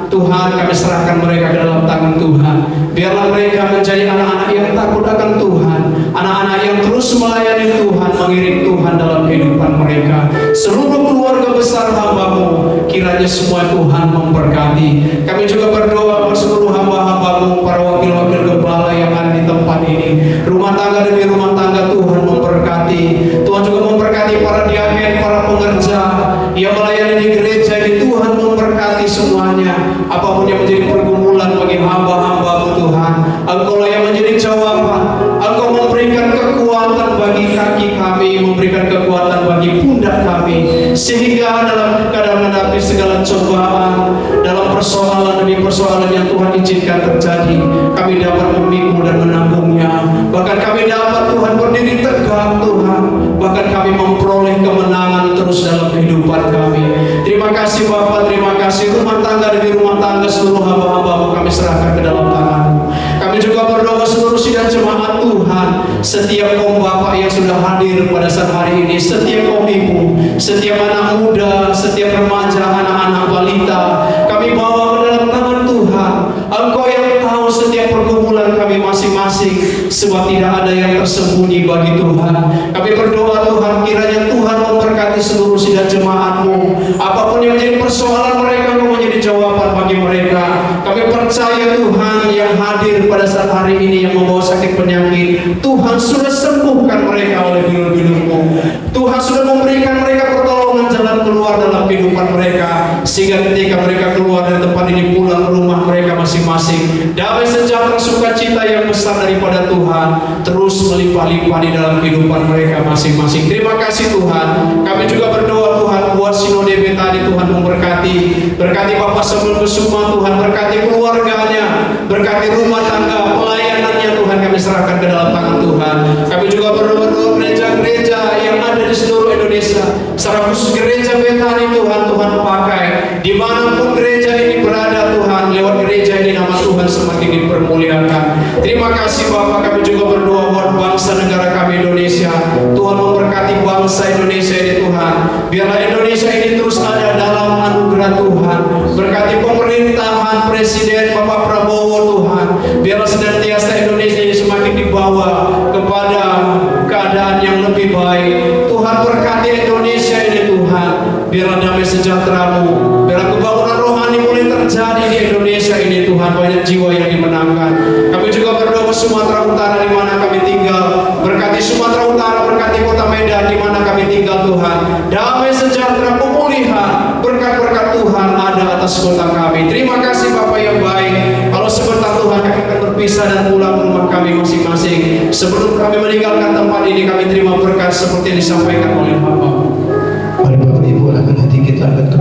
Tuhan kami serahkan mereka ke dalam tangan Tuhan. Biarlah mereka menjadi anak-anak yang takut akan Tuhan, anak-anak yang terus melayani Tuhan, mengiring Tuhan dalam kehidupan mereka. Seluruh keluarga besar hamba-Mu, kiranya semua Tuhan memberkati. Kami juga berdoa buat seluruh hamba-hamba-Mu, para wakil-wakil gembala yang ada di tempat ini, rumah tangga demi rumah tangga Tuhan memberkati. Tuhan juga memberkati para diaken, para pengerja yang melayani di gereja ini. Tuhan memberkati semuanya. Apapun yang menjadi pergumulan bagi hamba-hamba-Mu Tuhan, Engkau yang menjadi jawaban. Engkau memberikan kekuatan bagi kaki kami, memberikan kekuatan bagi pundak kami, sehingga dalam keadaan menghadapi segala cobaan, dalam persoalan demi persoalan yang Tuhan izinkan terjadi, kami dapat memikul dan menanggungnya. Bahkan kami dapat Tuhan berdiri tegak Tuhan, bahkan kami memperoleh kemenangan terus dalam kehidupan kami. Terima kasih Bapa, terima kasih. Rumah tangga demi rumah tangga seluruh hamba-hamba-Mu kami serahkan ke dalam tangan-Mu. Kami juga berdoa seluruh sidang jemaat Tuhan, setiap kaum bapak yang sudah hadir pada saat hari ini, setiap kaum ibu, setiap anak muda, setiap remaja, anak-anak balita, kami bawa ke dalam tangan Tuhan. Engkau yang tahu setiap pergumulan kami masing-masing, sebab tidak ada yang tersembunyi bagi Tuhan. Kami berdoa Tuhan, kiranya Tuhan memberkati seluruh sidang jemaat-Mu. Apapun yang menjadi persoalan mereka, Engkau menjadi jawaban bagi mereka. Kami percaya Tuhan yang hadir pada saat hari ini yang membawa sakit penyakit, Tuhan sudah sembuhkan mereka oleh bilur-bilur-Mu. Tuhan sudah memberikan mereka pertolongan jalan keluar dalam kehidupan mereka, sehingga ketika mereka keluar dari tempat ini pulang ke rumah mereka masing-masing, damai sejahtera sukacita yang besar daripada Tuhan terus melimpah-limpah di dalam kehidupan mereka masing-masing. Terima kasih Tuhan. Kami juga berdoa Tuhan buat Sinode tadi, Tuhan memberkati, berkati Bapak Samuel Kusuma Tuhan, berkati keluarganya, berkati rumah tangga, pelayanannya Tuhan kami serahkan ke dalam tangan Tuhan. Kami juga berdoa gereja-gereja yang ada di seluruh Indonesia, secara khusus gereja Betani Tuhan, Tuhan pakai dimanapun gereja ini berada Tuhan, lewat gereja ini nama Tuhan semakin dipermuliakan. Terima kasih Bapak. Kami juga berdoa buat bangsa negara kami Indonesia, Tuhan memberkati bangsa Indonesia ini Tuhan, biarlah Indonesia ini terus ada dalam anugerah Tuhan. Berkati pemerintahan Presiden Bapak Prabowo Tuhan, biarlah senantiasa Indonesia ini semakin dibawa kepada keadaan yang lebih baik. Tuhan berkati Indonesia ini Tuhan, biarlah damai sejahtera-Mu, biarlah kebangunan rohani boleh terjadi di Indonesia ini Tuhan, banyak jiwa yang dimenangkan. Kami juga berdoa Sumatera Utara di mana kami tinggal, berkati Sumatera Utara, berkati kota Medan di mana kami tinggal Tuhan, damai sejahtera, pemulihan, berkat-berkat Tuhan ada atas kota kami. Terima kasih Bapak yang baik. Kalau sebentar Tuhan kami akan berpisah dan pulang ke rumah kami masing-masing. Sebelum kami meninggalkan tempat ini, kami terima berkat seperti yang disampaikan oleh Bapak. Mari Bapak Ibu akan hati kita angkat